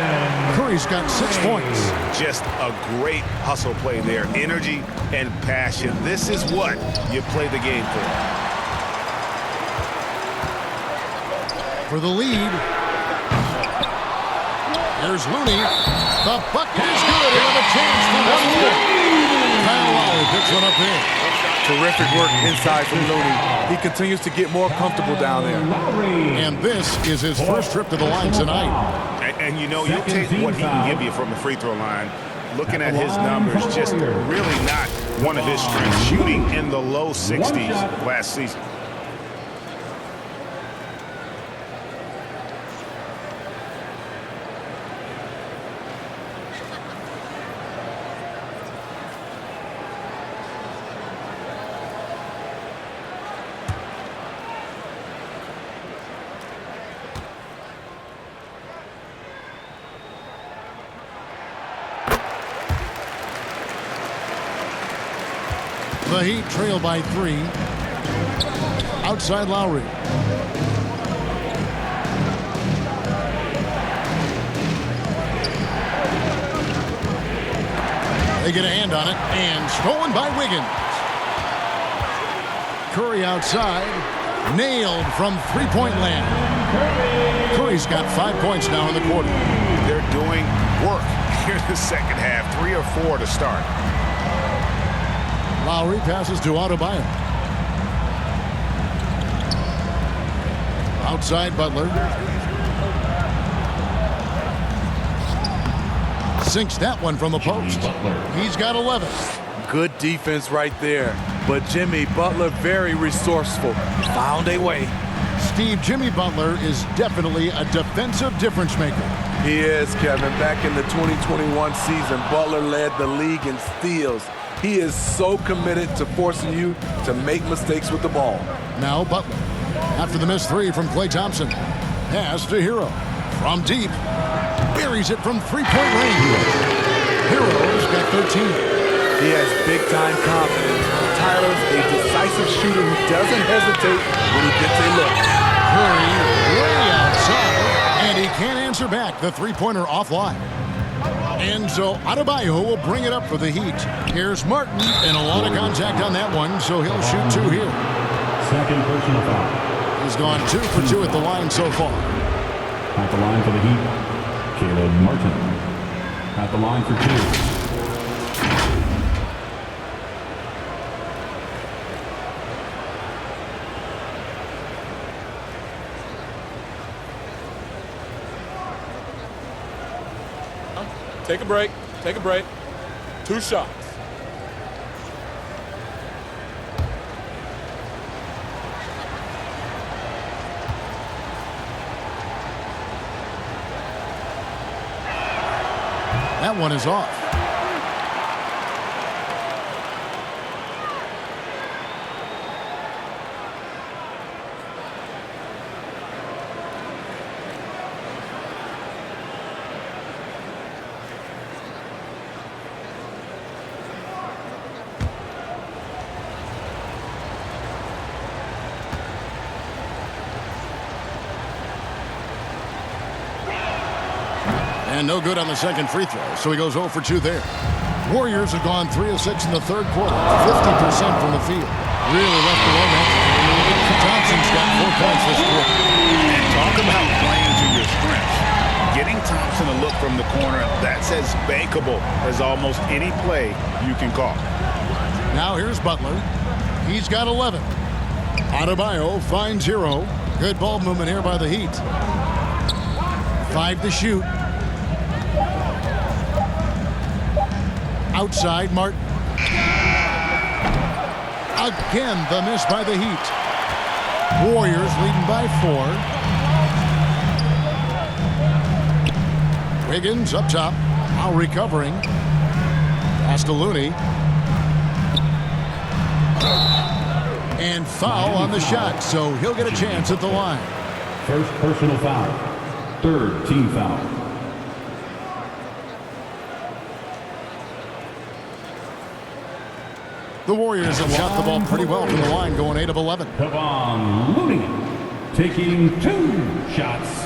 S1: Curry's got 6 points.
S5: Just a great hustle play there. Energy and passion. This is what you play the game
S1: For the lead. Here's Looney. The bucket is good. They have a chance for one more. Kyle Lowry picks one up there.
S3: Terrific work inside from Looney. He continues to get more comfortable down there.
S1: And this is his first trip to the line tonight.
S5: And you know, you'll take what he can give you from the free throw line. Looking at his numbers, just really not one of his strengths. Shooting in the low 60s last season.
S1: The Heat trail by 3. Outside Lowry. They get a hand on it, and stolen by Wiggins. Curry outside. Nailed from three-point land. Curry's got 5 points now in the quarter.
S5: They're doing work here in the second half. 3 or 4 to start.
S1: Lowry passes to Adebayo. Outside Butler. Sinks that one from the post. He's got 11.
S3: Good defense right there. But Jimmy Butler, very resourceful. Found a way.
S1: Steve, Jimmy Butler is definitely a defensive difference maker.
S3: He is, Kevin. Back in the 2021 season, Butler led the league in steals. He is so committed to forcing you to make mistakes with the ball.
S1: Now Butler, after the missed 3 from Klay Thompson. Pass to Hero. From deep. Buries it from three-point range. Hero's got 13.
S3: He has big-time confidence. Tyler's a decisive shooter who doesn't hesitate when he gets a look.
S1: Curry way outside, and he can't answer back. The three-pointer offline. And so Adebayo will bring it up for the Heat. Here's Martin, and a lot of contact on that one, so he'll shoot 2 here.
S4: Second personal foul.
S1: He's gone 2 for 2 at the line so far.
S4: At the line for the Heat, Caleb Martin. At the line for 2.
S9: Take a break. Take a break. 2 shots.
S1: That one is off. And no good on the second free throw, so he goes 0 for 2 there. Warriors have gone 3 of 6 in the third quarter, 50% from the field. Really left the limit. Thompson's got 4 points this quarter.
S5: And talk about playing to your strengths. Getting Thompson a look from the corner, that's as bankable as almost any play you can call.
S1: Now here's Butler. He's got 11. Adebayo finds Hero. Good ball movement here by the Heat. 5 to shoot. Outside, Martin. Again, the miss by the Heat. Warriors leading by 4. Wiggins up top. Now recovering. Pass to Looney. And foul on the shot, so he'll get a chance at the line.
S4: First personal foul. Third team foul.
S1: The Warriors have shot the ball pretty well from the line, going 8 of 11.
S4: Kevon Looney taking 2 shots.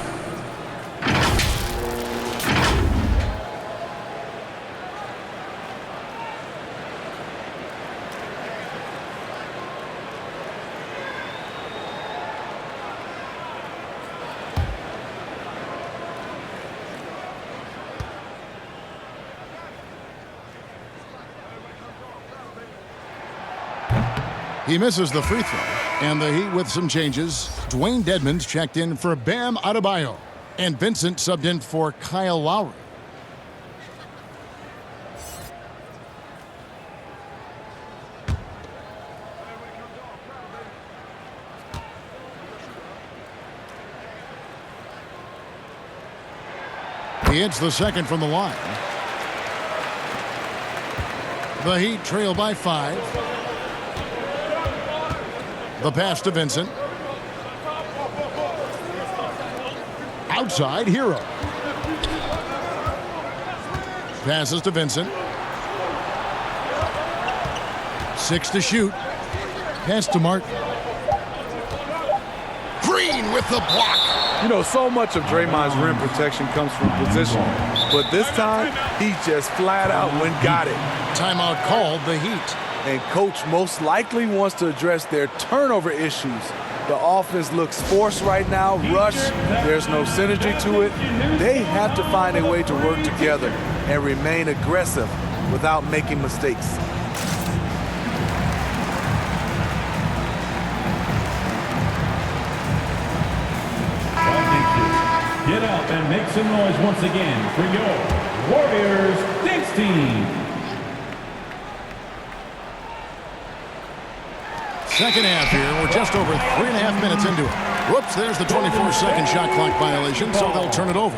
S1: He misses the free throw, and the Heat with some changes. Dwayne Dedmon's checked in for Bam Adebayo, and Vincent subbed in for Kyle Lowry. He hits the second from the line. The Heat trail by 5. The pass to Vincent. Outside, Hero. Passes to Vincent. 6 to shoot. Pass to Martin. Green with the block.
S3: You know, so much of Draymond's rim protection comes from position. But this time, he just flat out went got it.
S1: Timeout called, the Heat.
S3: And coach most likely wants to address their turnover issues. The offense looks forced right now, rush, there's no synergy to it. They have to find a way to work together and remain aggressive without making mistakes.
S4: Get up and make some noise once again for your Warriors Knicks team.
S1: Second half here. We're just over 3.5 minutes into it. Whoops, there's the 24-second shot clock violation, so they'll turn it over.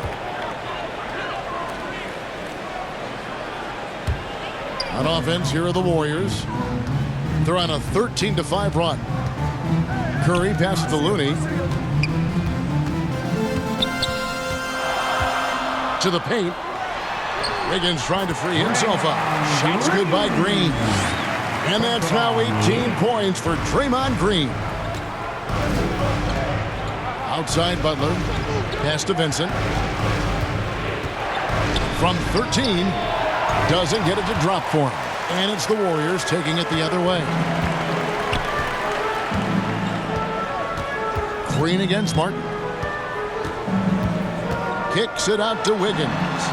S1: On offense, here are the Warriors. They're on a 13-5 run. Curry passes to Looney. To the paint. Wiggins trying to free himself up. Shots good by Green. And that's now 18 points for Draymond Green. Outside Butler. Pass to Vincent. From 13. Doesn't get it to drop for him. And it's the Warriors taking it the other way. Green against Martin. Kicks it out to Wiggins.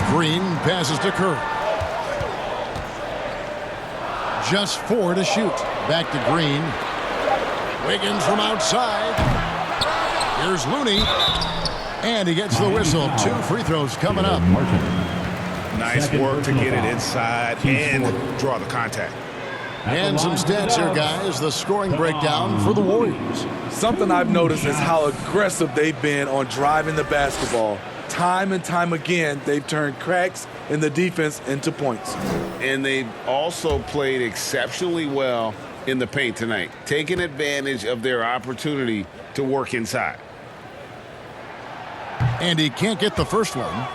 S1: Green passes to Curry. Just 4 to shoot. Back to Green. Wiggins from outside. Here's Looney. And he gets the whistle. 2 free throws coming up.
S5: Nice work to get it inside and draw the contact.
S1: And some stats here, guys. The scoring breakdown for the Warriors.
S3: Something I've noticed is how aggressive they've been on driving the basketball. Time and time again, they've turned cracks in the defense into points.
S6: And they've also played exceptionally well in the paint tonight, taking advantage of their opportunity to work inside.
S1: And he can't get the first one.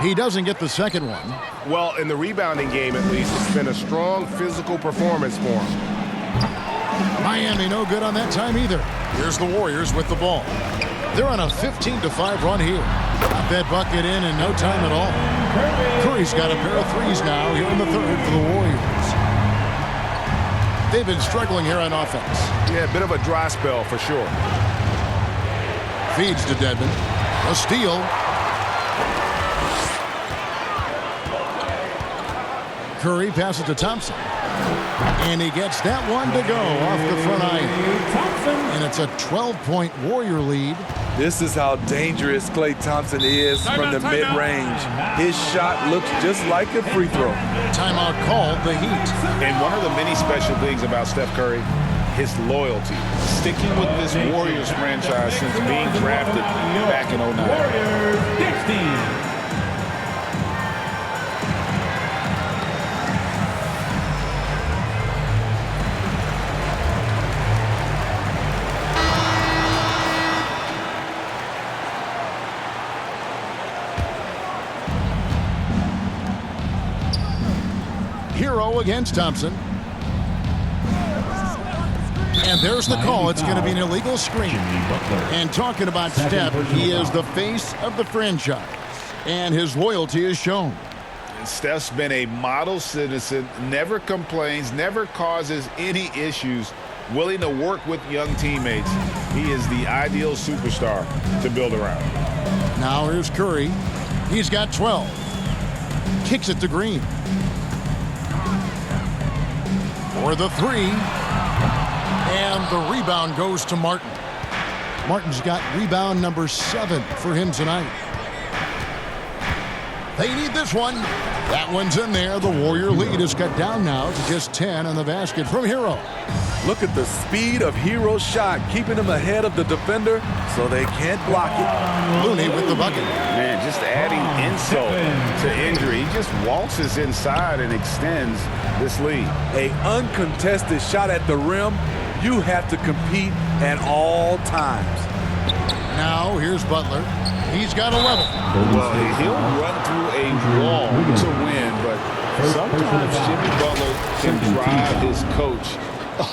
S1: He doesn't get the second one.
S6: Well, in the rebounding game, at least, it's been a strong physical performance for him.
S1: Miami no good on that time either. Here's the Warriors with the ball. They're on a 15-5 run here. Got that bucket in no time at all. Curry's got a pair of threes now here in the third for the Warriors. They've been struggling here on offense.
S5: Yeah, a bit of a dry spell for sure.
S1: Feeds to Dedmon. A steal. Curry passes to Thompson. And he gets that one to go off the front iron. And it's a 12-point Warrior lead.
S3: This is how dangerous Klay Thompson is from the mid-range. His shot looks just like a free throw.
S1: Timeout called the Heat.
S5: And one of the many special things about Steph Curry, his loyalty. Sticking with this Warriors franchise since being drafted back in 09.
S4: Warriors 16.
S1: Hero against Thompson. And there's the call. It's going to be an illegal screen. And talking about Steph, he is the face of the franchise. And his loyalty is shown.
S5: Steph's been a model citizen, never complains, never causes any issues, willing to work with young teammates. He is the ideal superstar to build around.
S1: Now here's Curry. He's got 12. Kicks it to Green. For the three. And the rebound goes to Martin. Martin's got rebound number 7 for him tonight. They need this one. That one's in there. The Warrior lead is cut down now to just 10 on the basket from Hero.
S3: Look at the speed of Hero's shot, keeping him ahead of the defender so they can't block it.
S1: Looney with the bucket.
S5: Man, just adding insult to injury. He just waltzes inside and extends this lead.
S3: A uncontested shot at the rim. You have to compete at all times.
S1: Now here's Butler. He's got 11.
S5: Well, he'll run through a wall to win, but sometimes Jimmy Butler can drive his coach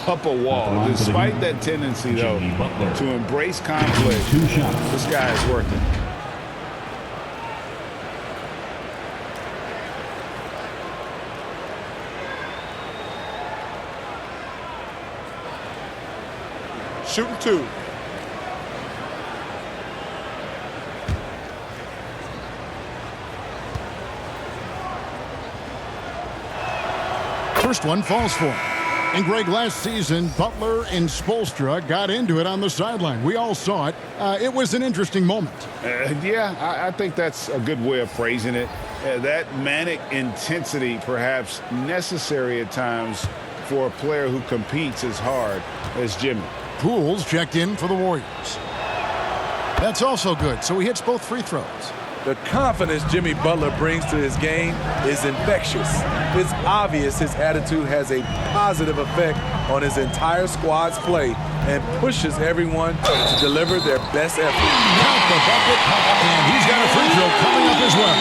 S5: up a wall. Despite that tendency, though, to embrace conflict, this guy is worth it.
S6: Shooting 2.
S1: First one falls for him. And Greg, last season, Butler and Spoelstra got into it on the sideline. We all saw it. It was an interesting moment.
S5: Yeah, I think that's a good way of phrasing it. That manic intensity, perhaps necessary at times for a player who competes as hard as Jimmy.
S1: Pools checked in for the Warriors. That's also good, so he hits both free throws.
S3: The confidence Jimmy Butler brings to his game is infectious. It's obvious his attitude has a positive effect on his entire squad's play and pushes everyone to deliver their best effort.
S1: Count the bucket, and he's got a free throw coming up as well.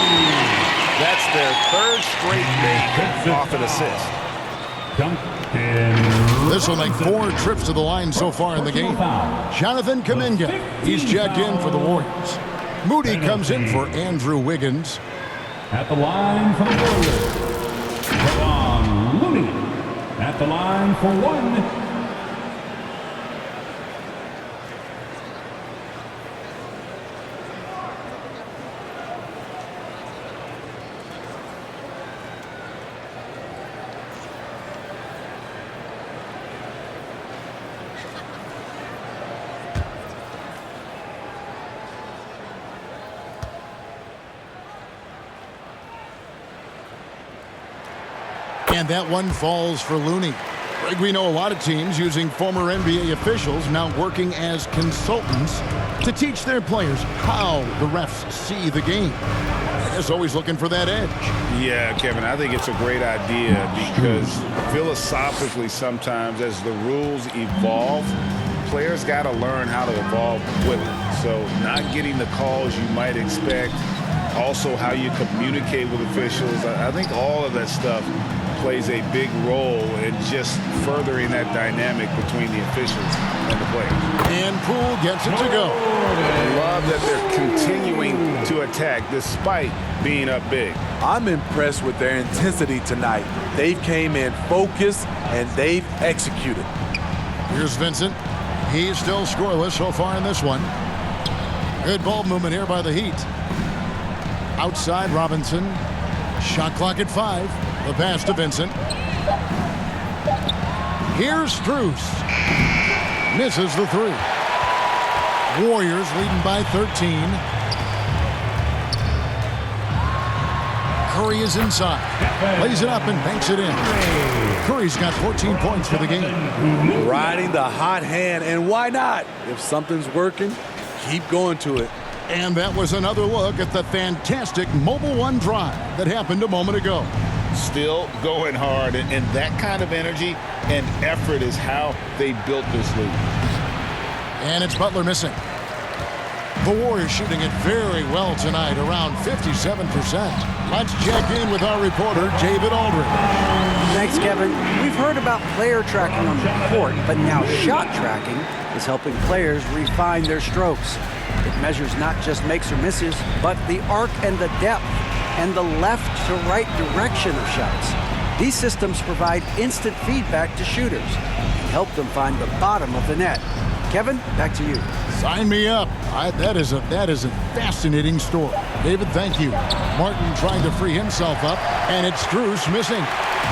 S5: That's their 3rd straight make off an assist.
S1: This will make 4 trips to the line so far in the game. Jonathan Kuminga, he's checked in for the Warriors. Moody comes in for Andrew Wiggins.
S4: At the line for the Warriors, Kevon Looney. At the line for 1.
S1: And that one falls for Looney. Greg, we know a lot of teams using former NBA officials now working as consultants to teach their players how the refs see the game. Is always looking for that edge.
S5: Yeah, Kevin, I think it's a great idea because philosophically sometimes as the rules evolve, players got to learn how to evolve with it. So not getting the calls you might expect also how you communicate with officials. I think all of that stuff plays a big role in just furthering that dynamic between the officials and the players.
S1: And Poole gets it to go.
S5: I love that they're continuing to attack despite being up big.
S3: I'm impressed with their intensity tonight. They've came in focused and they've executed.
S1: Here's Vincent. He's still scoreless so far in this one. Good ball movement here by the Heat. Outside Robinson. Shot clock at 5. The pass to Vincent. Here's Strus. Misses the 3. Warriors leading by 13. Curry is inside. Lays it up and banks it in. Curry's got 14 points for the game.
S3: Riding the hot hand, and why not? If something's working, keep going to it.
S1: And that was another look at the fantastic Mobile One drive that happened a moment ago.
S5: Still going hard, and that kind of energy and effort is how they built this league.
S1: And it's Butler missing. The Warriors shooting it very well tonight, around 57%. Let's check in with our reporter, David Aldridge.
S2: Thanks, Kevin. We've heard about player tracking on the court, but now shot tracking is helping players refine their strokes. It measures not just makes or misses, but the arc and the depth and the left to right direction of shots. These systems provide instant feedback to shooters and help them find the bottom of the net. Kevin, back to you.
S1: Sign me up. That is a fascinating story. David, thank you. Martin trying to free himself up, and it's Strus missing.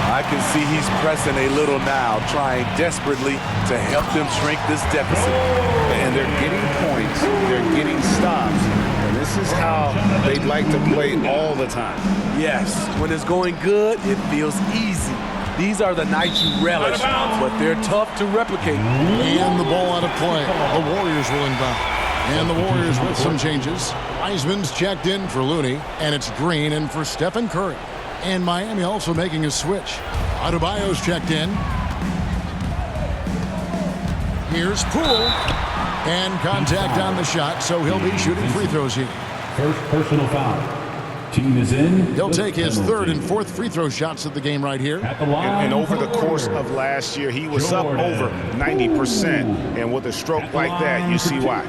S3: I can see he's pressing a little now, trying desperately to help them shrink this deficit.
S5: And they're getting points, they're getting stops, and this is how they'd like to play all the time.
S3: Yes, when it's going good, it feels easy. These are the nights you relish, but they're tough to replicate.
S1: And the ball out of play. The Warriors will inbound. And the Warriors with some changes. Wiseman's checked in for Looney, and it's Green in for Stephen Curry. And Miami also making a switch. Adebayo's checked in. Here's Poole. And contact on the shot, so he'll be shooting free throws here.
S4: First personal foul. Team is in.
S1: He'll take his third and fourth free throw shots of the game right here.
S4: At the line.
S5: And over the course of last year, he was up over 90%. And with a stroke like that, you see why.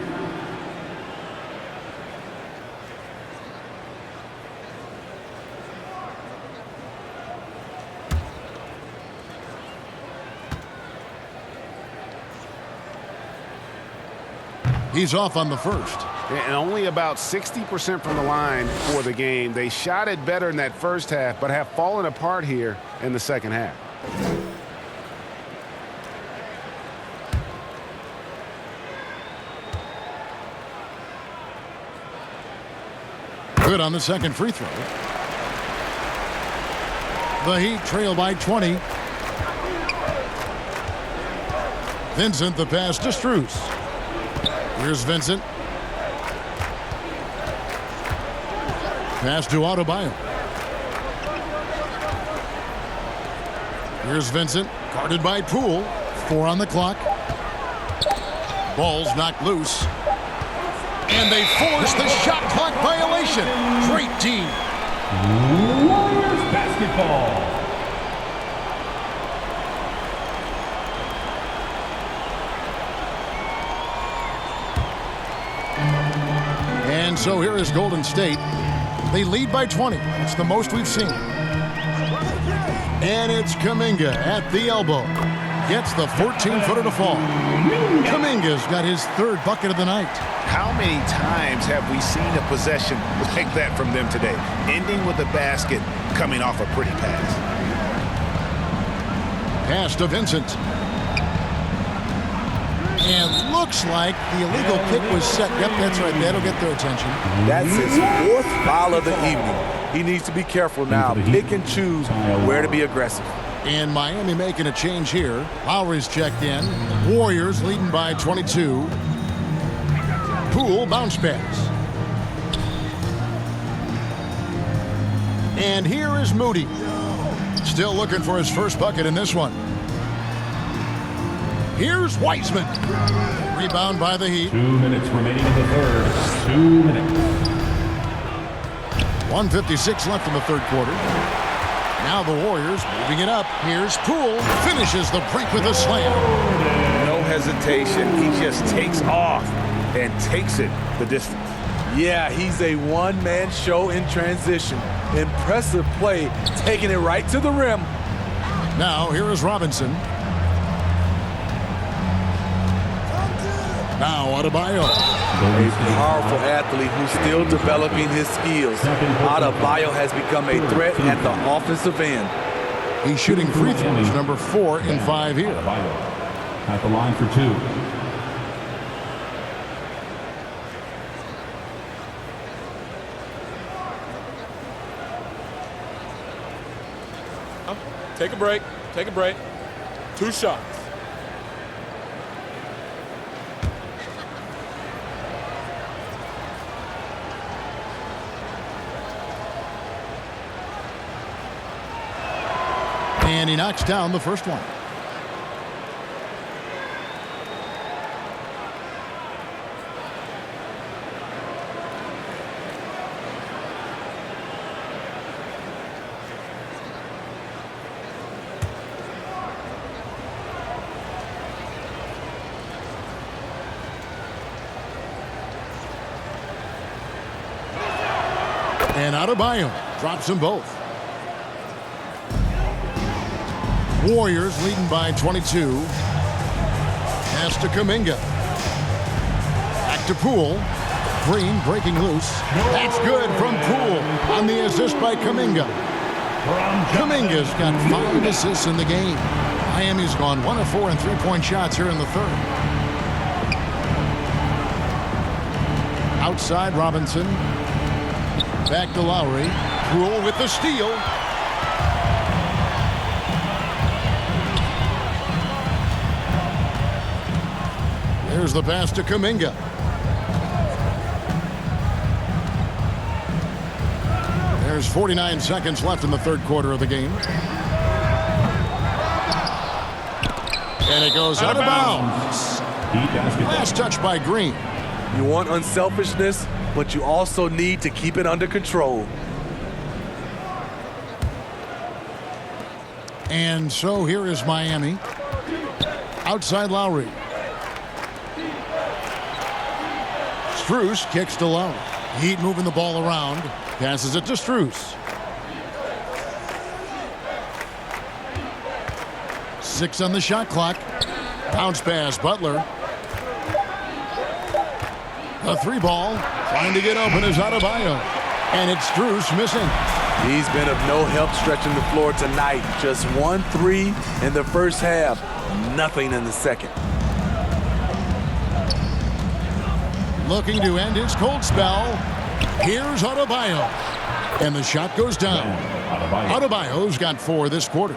S1: He's off on the first.
S5: And only about 60% from the line for the game. They shot it better in that first half, but have fallen apart here in the second half.
S1: Good on the second free throw. The Heat trail by 20. Vincent, the pass to Strus. Here's Vincent. Pass to Adebayo. Here's Vincent, guarded by Poole. 4 on the clock. Ball's knocked loose. And they force the shot clock violation. Great team.
S4: Warriors basketball.
S1: And so here is Golden State. They lead by 20. It's the most we've seen. And it's Kuminga at the elbow. Gets the 14-footer to fall. Kuminga's got his third bucket of the night.
S5: How many times have we seen a possession like that from them today? Ending with a basket, coming off a pretty pass.
S1: Pass to Vincent. And looks like the illegal kick was set. Yep, that's right. That'll get their attention.
S3: That's his fourth foul of the evening. He needs to be careful now. Pick and choose where to be aggressive.
S1: And Miami making a change here. Lowry's checked in. Warriors leading by 22. Poole bounce pass. And here is Moody. Still looking for his first bucket in this one. Here's Wiseman. Rebound by the Heat.
S4: 2 minutes remaining in the third. 2 minutes.
S1: 1:56 left in the third quarter. Now the Warriors moving it up. Here's Poole. Finishes the break with a slam.
S5: No hesitation. He just takes off and takes it the distance.
S3: Yeah, he's a one-man show in transition. Impressive play, taking it right to the rim.
S1: Now here is Robinson. Now Adebayo.
S3: A powerful athlete who's still developing his skills. Adebayo has become a threat at the offensive end.
S1: He's shooting free throws, number 4 in 5 here.
S4: At the line for 2.
S11: Take a break. Take a break. 2 shots.
S1: And he knocks down the first one. And Adebayo drops them both. Warriors leading by 22. Pass to Kuminga. Back to Poole. Green breaking loose. That's good from Poole on the assist by Kuminga. Kuminga's got 5 assists in the game. Miami's gone 1 of 4 in three-point shots here in the third. Outside Robinson. Back to Lowry. Poole with the steal. There's the pass to Kuminga. There's 49 seconds left in the third quarter of the game. And it goes out of bounds. Last touch by Green.
S3: You want unselfishness, but you also need to keep it under control.
S1: And so here is Miami. Outside Lowry. Strus kicks to Lowry. Heat moving the ball around. Passes it to Strus. 6 on the shot clock. Bounce pass, Butler. A 3-ball. Trying to get open is Adebayo. And it's Strus missing.
S3: He's been of no help stretching the floor tonight. Just 1 3 in the first half. Nothing in the second.
S1: Looking to end his cold spell. Here's Adebayo. And the shot goes down. Adebayo's got 4 this quarter.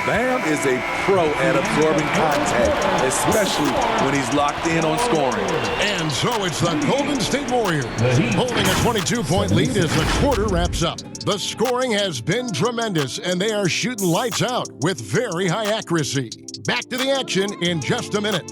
S3: Bam is a pro at absorbing contact, especially when he's locked in on scoring.
S1: And so it's the Golden State Warriors holding a 22-point lead as the quarter wraps up. The scoring has been tremendous, and they are shooting lights out with very high accuracy. Back to the action in just a minute.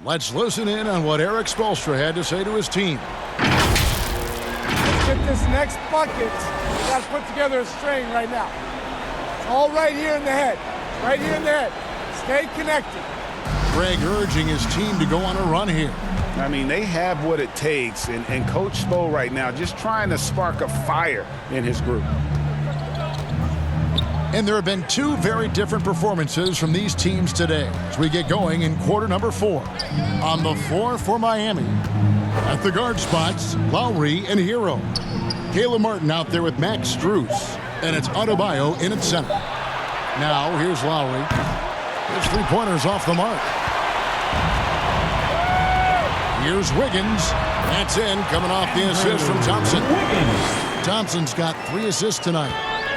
S1: Let's listen in on what Eric Spoelstra had to say to his team.
S12: Let's get this next bucket. We got to put together a string right now. It's all right here in the head. Right here in the head. Stay connected.
S1: Greg urging his team to go on a run here.
S5: I mean, they have what it takes, and Coach Spo right now just trying to spark a fire in his group.
S1: And there have been 2 very different performances from these teams today as we get going in quarter number 4. On the floor for Miami, at the guard spots, Lowry and Hero. Caleb Martin out there with Max Strus, and it's Adebayo in at center. Now here's Lowry. His 3-pointers off the mark. Here's Wiggins. That's in, coming off the assist from Thompson. Thompson's got 3 assists tonight.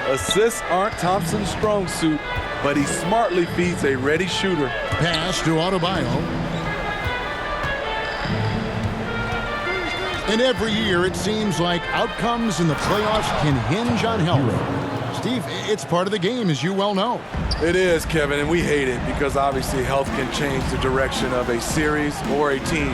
S3: Assists aren't Thompson's strong suit, but he smartly feeds a ready shooter.
S1: Pass to Adebayo. And every year it seems like outcomes in the playoffs can hinge on health. Steve, it's part of the game, as you well know.
S3: It is, Kevin, and we hate it because obviously health can change the direction of a series or a team.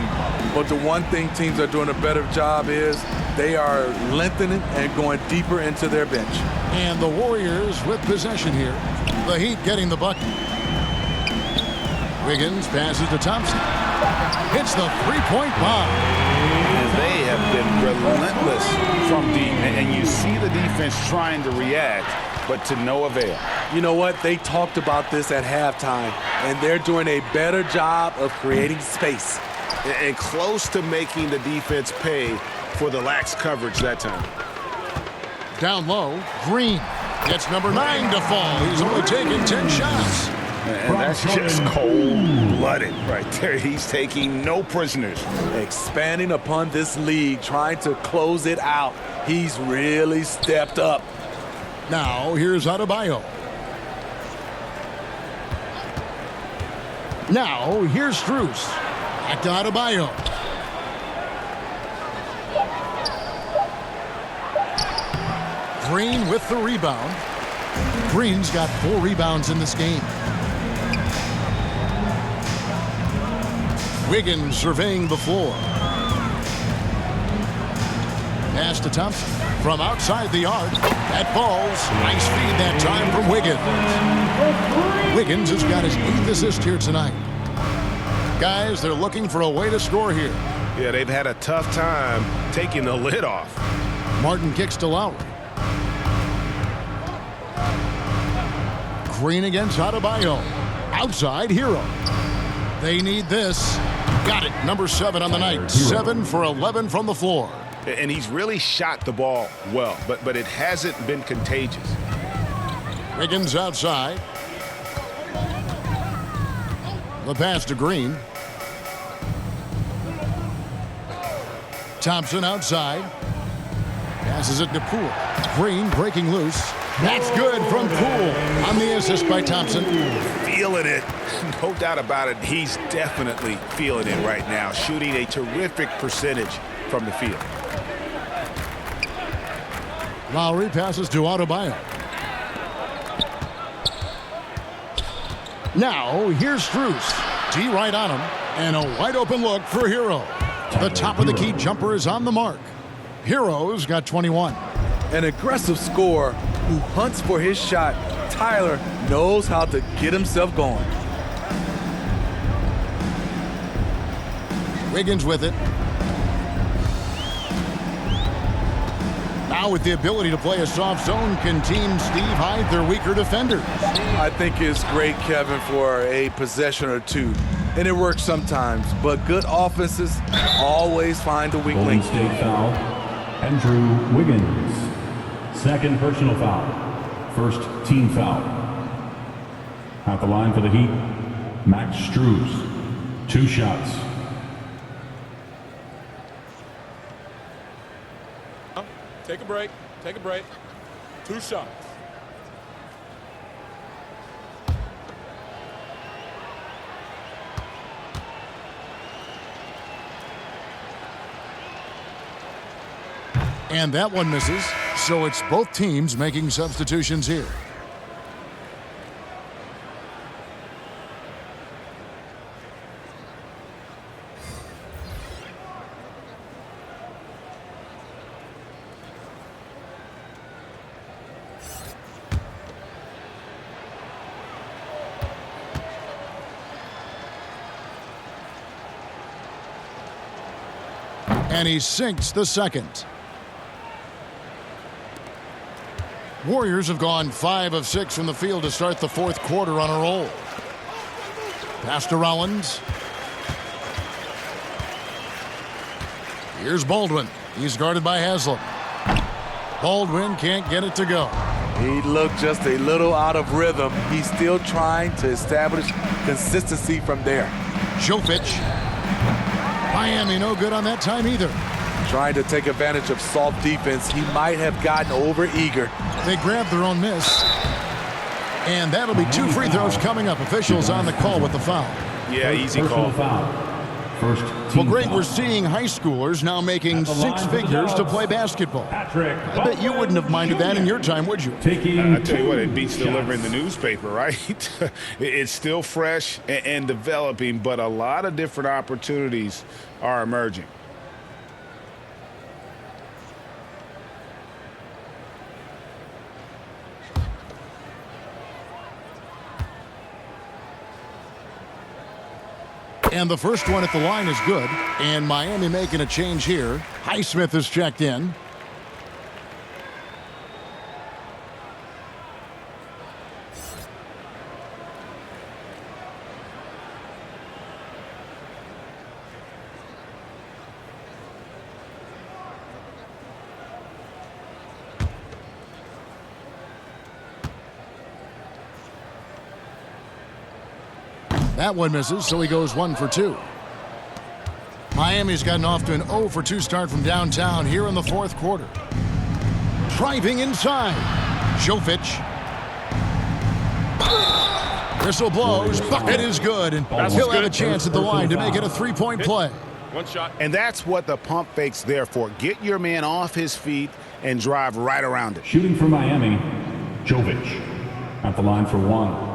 S3: But the one thing teams are doing a better job is they are lengthening and going deeper into their bench.
S1: And the Warriors with possession here. The Heat getting the bucket. Wiggins passes to Thompson. Hits the three-point bomb.
S5: They have been relentless from deep, and you see the defense trying to react, but to no avail.
S3: You know what? They talked about this at halftime, and they're doing a better job of creating space.
S5: And close to making the defense pay for the lax coverage that time.
S1: Down low, Green gets number 9 to fall. He's only taken 10 shots.
S5: And that's just cold-blooded right there. He's taking no prisoners.
S3: Expanding upon this lead, trying to close it out. He's really stepped up.
S1: Now, here's Adebayo. Now, here's Strus. Back to Adebayo. Green with the rebound. Green's got 4 rebounds in this game. Wiggins surveying the floor. Pass to Thompson from outside the arc. That falls. Nice feed that time from Wiggins. Wiggins has got his 8th assist here tonight. Guys, they're looking for a way to score here.
S6: Yeah, they've had a tough time taking the lid off.
S1: Martin kicks to Lowry. Green against Adebayo. Outside, Hero. They need this. Got it. Number 7 on the night. 7 for 11 from the floor.
S5: And he's really shot the ball well, but it hasn't been contagious.
S1: Wiggins outside. The pass to Green. Thompson outside. Passes it to Poole. Green breaking loose. That's good from Poole on the assist by Thompson.
S5: Feeling it. No doubt about it. He's definitely feeling it right now. Shooting a terrific percentage from the field.
S1: Lowry passes to Adebayo. Now, here's Strus. D right on him. And a wide open look for Hero. The top of the key jumper is on the mark. Hero's got 21.
S3: An aggressive scorer who hunts for his shot. Tyler knows how to get himself going.
S1: Wiggins with it. Now with the ability to play a soft zone, can Team Steve hide their weaker defenders?
S3: I think it's great, Kevin, for a possession or two. And it works sometimes, but good offenses always find a weak link.
S4: Golden State foul. Andrew Wiggins. Second personal foul. First team foul. At the line for the Heat, Max Strus. 2 shots.
S11: Take a break. Take a break. 2 shots.
S1: And that one misses, so it's both teams making substitutions here. And he sinks the second. Warriors have gone 5 of 6 from the field to start the 4th quarter on a roll. Pass to Rollins. Here's Baldwin. He's guarded by Haslam. Baldwin can't get it to go.
S3: He looked just a little out of rhythm. He's still trying to establish consistency from there.
S1: Jovic. Miami no good on that time either.
S3: Trying to take advantage of soft defense. He might have gotten over eager.
S1: They grabbed their own miss. And that'll be 2 free throws coming up. Officials on the call with the foul.
S5: Yeah, easy call.
S4: First
S1: Well,
S4: team
S1: Greg,
S4: foul.
S1: we're seeing high schoolers now making 6 figures to play basketball. I bet you wouldn't have minded that in your time, would you?
S5: I tell you what, it beats delivering the newspaper, right? It's still fresh and developing, but a lot of different opportunities are emerging.
S1: And the first one at the line is good. And Miami making a change here. Highsmith is checked in. That one misses, so he goes 1 for 2. Miami's gotten off to an 0 for 2 start from downtown here in the 4th quarter. Driving inside. Jovic. Whistle blows. Bucket is good. And he'll have a chance at the line to make it a 3-point play.
S11: One shot.
S5: And that's what the pump fake's there for. Get your man off his feet and drive right around it.
S4: Shooting for Miami, Jovic. At the line for 1.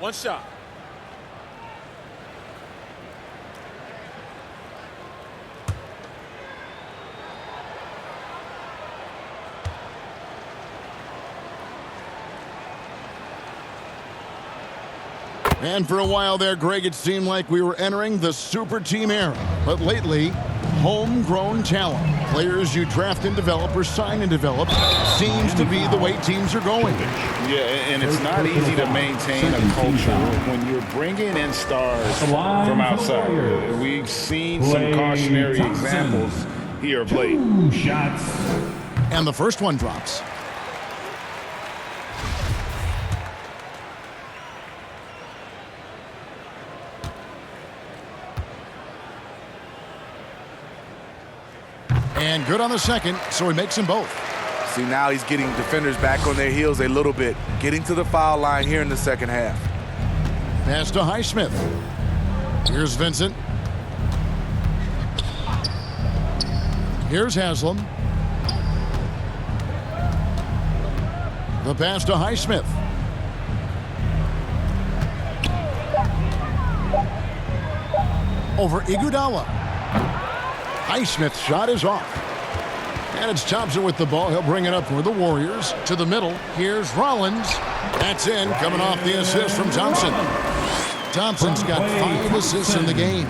S11: One shot.
S1: And for a while there, Greg, it seemed like we were entering the super team era. But lately, homegrown talent, players you draft and develop or sign and develop, seems to be the way teams are going.
S5: Yeah, and it's not easy to maintain a culture when you're bringing in stars from outside. We've seen some cautionary examples here of late.
S4: 2 shots.
S1: And the first one drops. And good on the second, so he makes them both.
S3: See, now he's getting defenders back on their heels a little bit, getting to the foul line here in the second half.
S1: Pass to Highsmith. Here's Vincent. Here's Haslam. The pass to Highsmith. Over Iguodala. Highsmith's shot is off. And it's Thompson with the ball. He'll bring it up for the Warriors. To the middle. Here's Rollins. That's in, coming off the assist from Thompson. Thompson's got 5 assists in the game.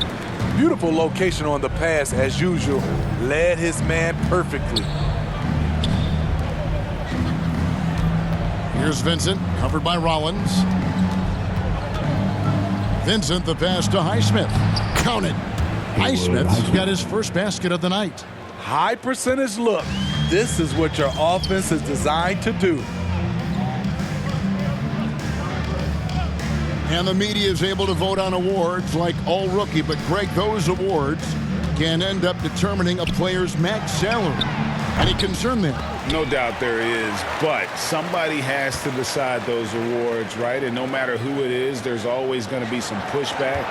S3: Beautiful location on the pass, as usual. Led his man perfectly.
S1: Here's Vincent, covered by Rollins. Vincent, the pass to Highsmith. Count it. Highsmith's got his first basket of the night.
S3: High percentage look. This is what your offense is designed to do.
S1: And the media is able to vote on awards like All Rookie, but Greg, those awards can end up determining a player's max salary. Any concern there?
S5: No doubt there is, but somebody has to decide those awards, right? And no matter who it is, there's always going to be some pushback.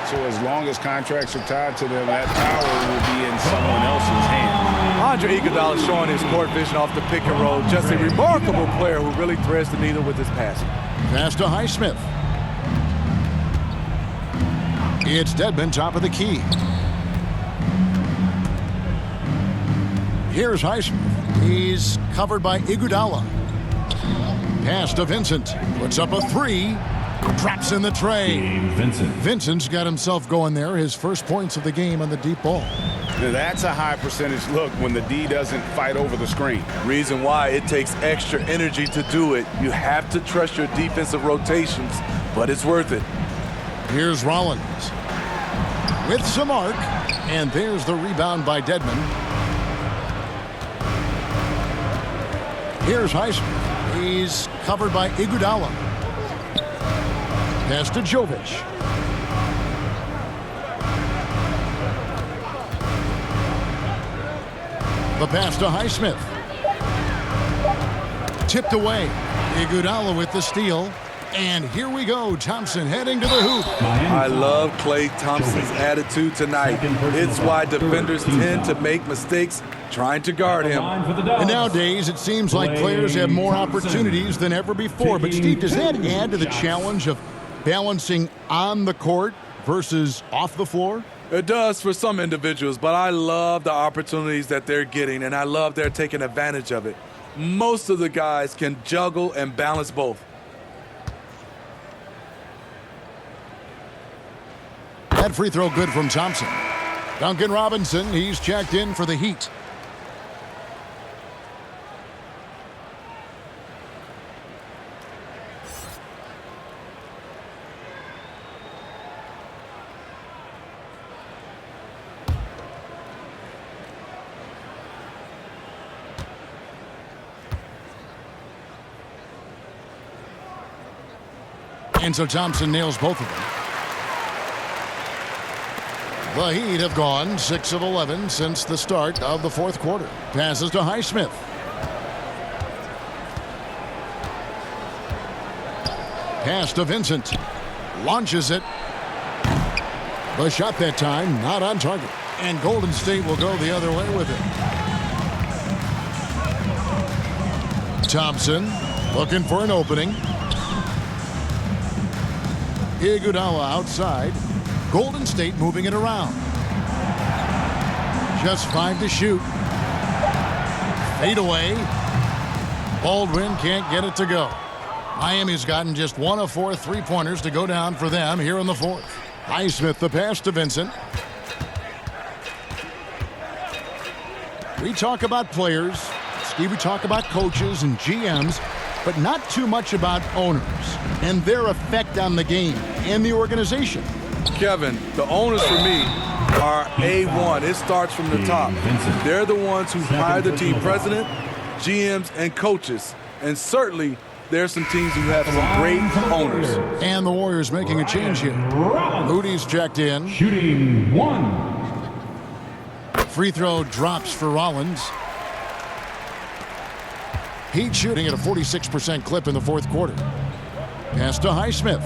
S5: So as long as contracts are tied to them, that power will be in someone else's hands.
S3: Andre Iguodala showing his court vision off the pick and roll. Just a remarkable player who really threads the needle with his passing.
S1: Pass to Highsmith. It's Dedmon, top of the key. Here's Highsmith. He's covered by Iguodala. Pass to Vincent. Puts up a 3. Drops in the tray. Vincent's got himself going there. His first points of the game on the deep ball.
S5: That's a high percentage look when the D doesn't fight over the screen.
S3: Reason why it takes extra energy to do it. You have to trust your defensive rotations, but it's worth it.
S1: Here's Rollins with some arc, and there's the rebound by Dedmon. Here's Highsmith. He's covered by Iguodala. Pass to Jovic. The pass to Highsmith. Tipped away. Iguodala with the steal. And here we go. Thompson heading to the hoop.
S3: I love Klay Thompson's attitude tonight. It's why defenders tend to make mistakes trying to guard him.
S1: And nowadays, it seems like players have more opportunities than ever before. But, Steve, does that add to the challenge of balancing on the court versus off the floor?
S3: It does for some individuals, but I love the opportunities that they're getting, and I love they're taking advantage of it. Most of the guys can juggle and balance both.
S1: That free throw good from Thompson. Duncan Robinson, he's checked in for the Heat. And so Thompson nails both of them. The Heat have gone 6 of 11 since the start of the fourth quarter. Passes to Highsmith. Pass to Vincent. Launches it. The shot that time not on target. And Golden State will go the other way with it. Thompson looking for an opening. Iguodala outside. Golden State moving it around. Just 5 to shoot. Fade away. Baldwin can't get it to go. Miami's gotten just 1 of 4 3-pointers to go down for them here in the fourth. Highsmith the pass to Vincent. We talk about players. Steve, we talk about coaches and GMs, but not too much about owners and their effect on the game and the organization.
S3: Kevin, the owners for me are A1. It starts from the top. They're the ones who hire the team president, GMs, and coaches. And certainly, there's some teams who have some great owners.
S1: And the Warriors making a change here. Moody's checked in.
S4: Shooting 1.
S1: Free throw drops for Rollins. Heat shooting at a 46% clip in the fourth quarter. Pass to Highsmith.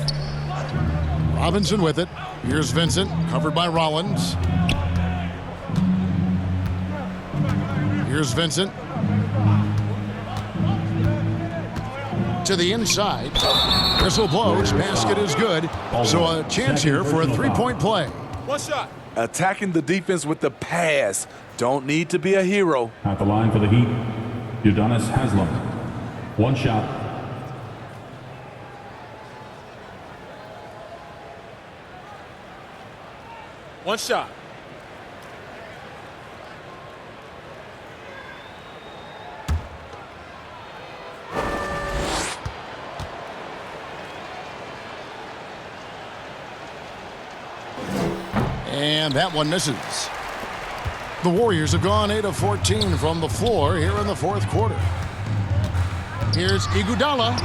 S1: Robinson with it. Here's Vincent, covered by Rollins. Here's Vincent. To the inside. Whistle blows. Basket is good. So a chance here for a three-point play.
S11: One shot.
S3: Attacking the defense with the pass. Don't need to be a hero.
S4: At the line for the Heat, Udonis Haslem. 1 shot.
S11: One shot.
S1: And that one misses. The Warriors have gone 8 of 14 from the floor here in the fourth quarter. Here's Iguodala.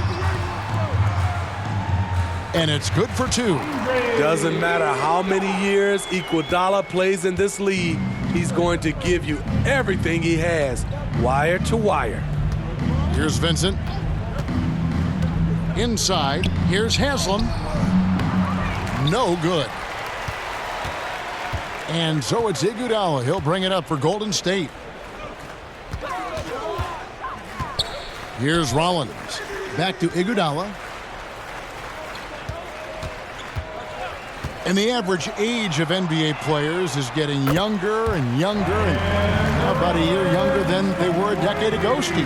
S1: And it's good for 2.
S3: Doesn't matter how many years Iguodala plays in this league, he's going to give you everything he has, wire to wire.
S1: Here's Vincent. Inside, here's Haslem. No good. And so it's Iguodala. He'll bring it up for Golden State. Here's Rollins. Back to Iguodala. And the average age of NBA players is getting younger and younger, and about a year younger than they were a decade ago, Steve.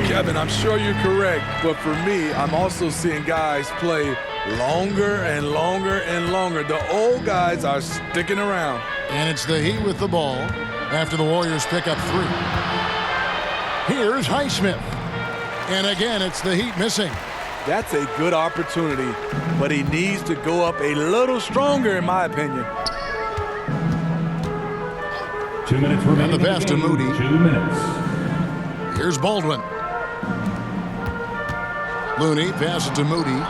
S3: Kevin, I'm sure you're correct, but for me, I'm also seeing guys play longer and longer and longer. The old guys are sticking around.
S1: And it's the Heat with the ball after the Warriors pick up 3. Here's Highsmith. And again, it's the Heat missing.
S3: That's a good opportunity, but he needs to go up a little stronger, in my opinion.
S4: 2 minutes remaining.
S1: And the pass to Moody.
S4: 2 minutes.
S1: Here's Baldwin. Looney passes to Moody.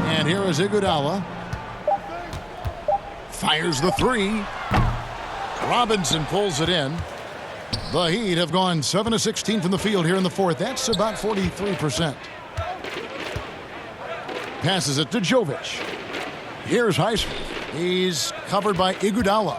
S1: And here is Iguodala. Fires the three. Robinson pulls it in. The Heat have gone 7 of 16 from the field here in the fourth. That's about 43%. Passes it to Jovic. Here's Highsmith. He's covered by Iguodala.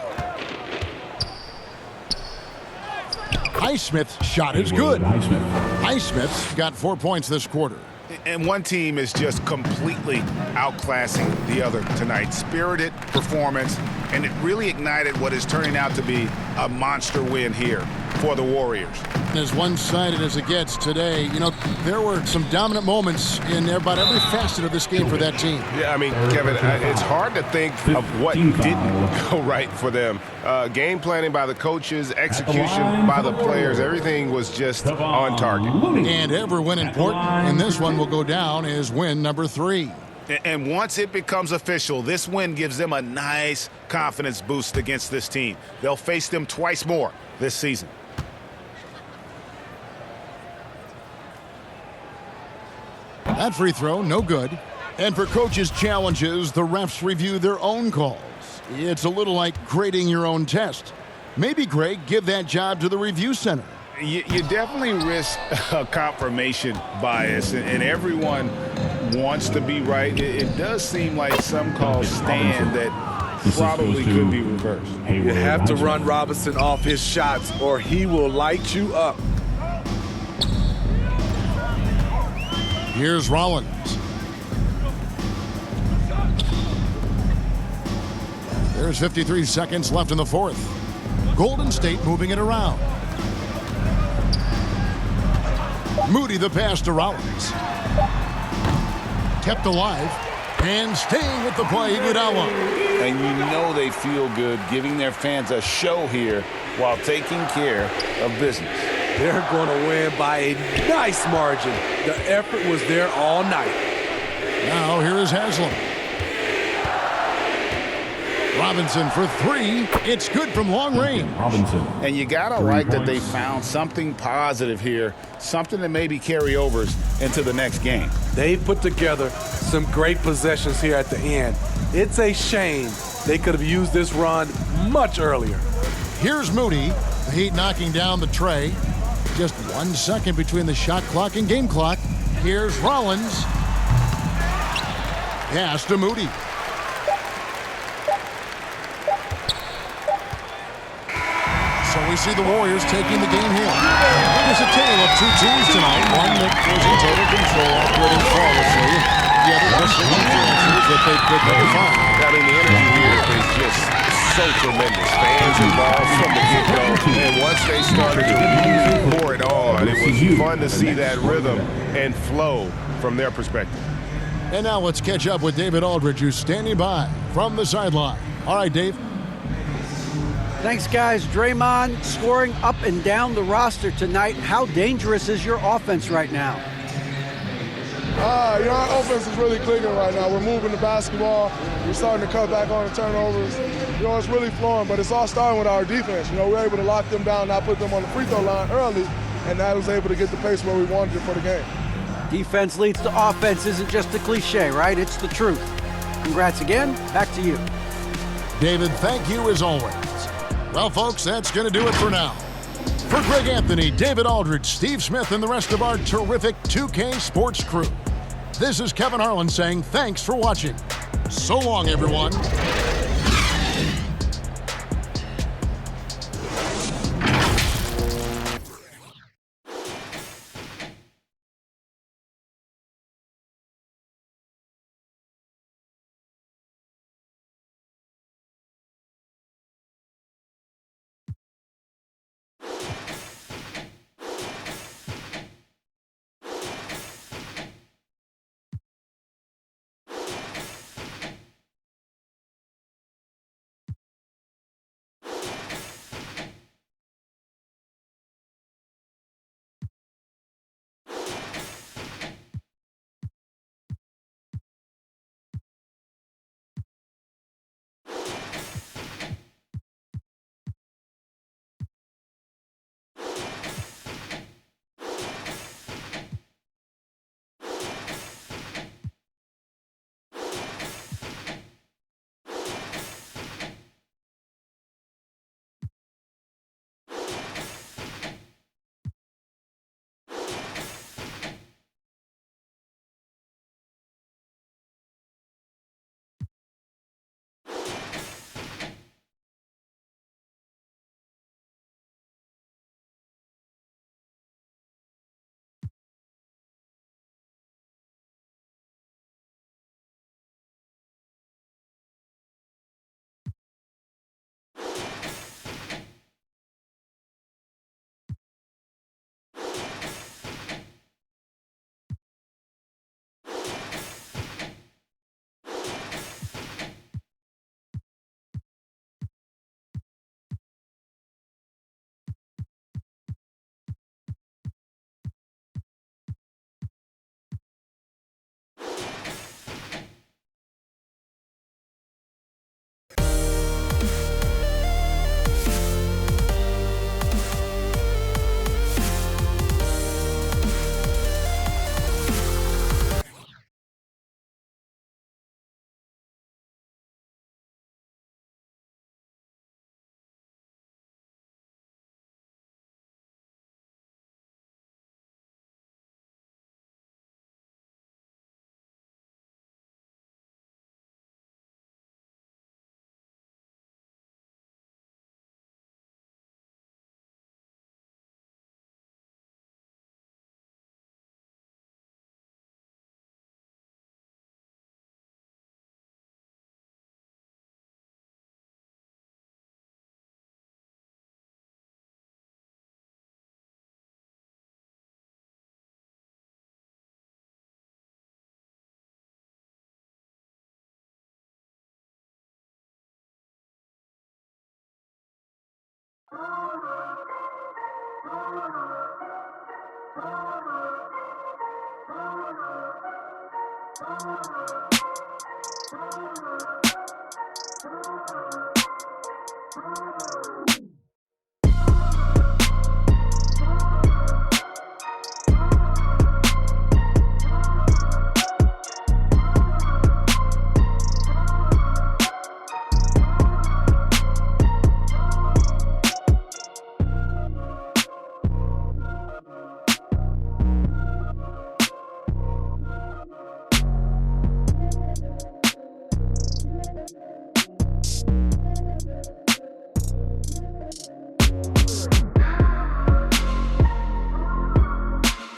S1: Highsmith's shot is good. Highsmith's got 4 points this quarter.
S5: And one team is just completely outclassing the other tonight. Spirited performance, and it really ignited what is turning out to be a monster win here for the Warriors.
S1: As one-sided as it gets today, you know, there were some dominant moments in about every facet of this game for that team.
S6: Yeah, I mean, Kevin, it's hard to think of what didn't go right for them. Game planning by the coaches, execution by the players, everything was just on target.
S1: And every win important, and this one will go down as win number 3.
S5: And once it becomes official, this win gives them a nice confidence boost against this team. They'll face them twice more this season.
S1: That free throw, no good. And for coaches' challenges, the refs review their own calls. It's a little like grading your own test. Maybe, Greg, give that job to the review center.
S5: You definitely risk a confirmation bias, and everyone wants to be right. It does seem like some calls stand that probably could be reversed.
S3: You have to run Robinson off his shots, or he will light you up.
S1: Here's Rollins. There's 53 seconds left in the fourth. Golden State moving it around. Moody the pass to Rollins. Kept alive. And staying with the play, Iguodala.
S5: And you know they feel good giving their fans a show here while taking care of business.
S3: They're going to win by a nice margin. The effort was there all night.
S1: Now here is Haslam. Robinson for three. It's good from long range.
S4: Robinson.
S5: And you got to like that they found something positive here, something that maybe carry overs into the next game.
S3: They put together some great possessions here at the end. It's a shame they could have used this run much earlier.
S1: Here's Moody. The Heat knocking down the tray. Just 1 second between the shot clock and game clock. Here's Rollins. Pass to Moody. So we see the Warriors taking the game here. It was a tale of two teams tonight. One that was in total control, operating flawlessly. The other just looking for answers that they could never find.
S6: I mean, the energy here is just so tremendous. Fans involved from the get-go. And once they started to really pour it on, it was fun to see that rhythm and flow from their perspective.
S1: And now let's catch up with David Aldridge, who's standing by from the sideline. All right, Dave.
S2: Thanks, guys. Draymond scoring up and down the roster tonight. How dangerous is your offense right now?
S12: Our offense is really clicking right now. We're moving the basketball. We're starting to cut back on the turnovers. It's really flowing, but it's all starting with our defense. We're able to lock them down, not put them on the free throw line early, and that was able to get the pace where we wanted it for the game.
S2: Defense leads to offense isn't just a cliche, right? It's the truth. Congrats again. Back to you.
S1: David, thank you as always. Well, folks, that's going to do it for now. For Greg Anthony, David Aldridge, Steve Smith, and the rest of our terrific 2K Sports crew, this is Kevin Harlan saying thanks for watching. So long, everyone.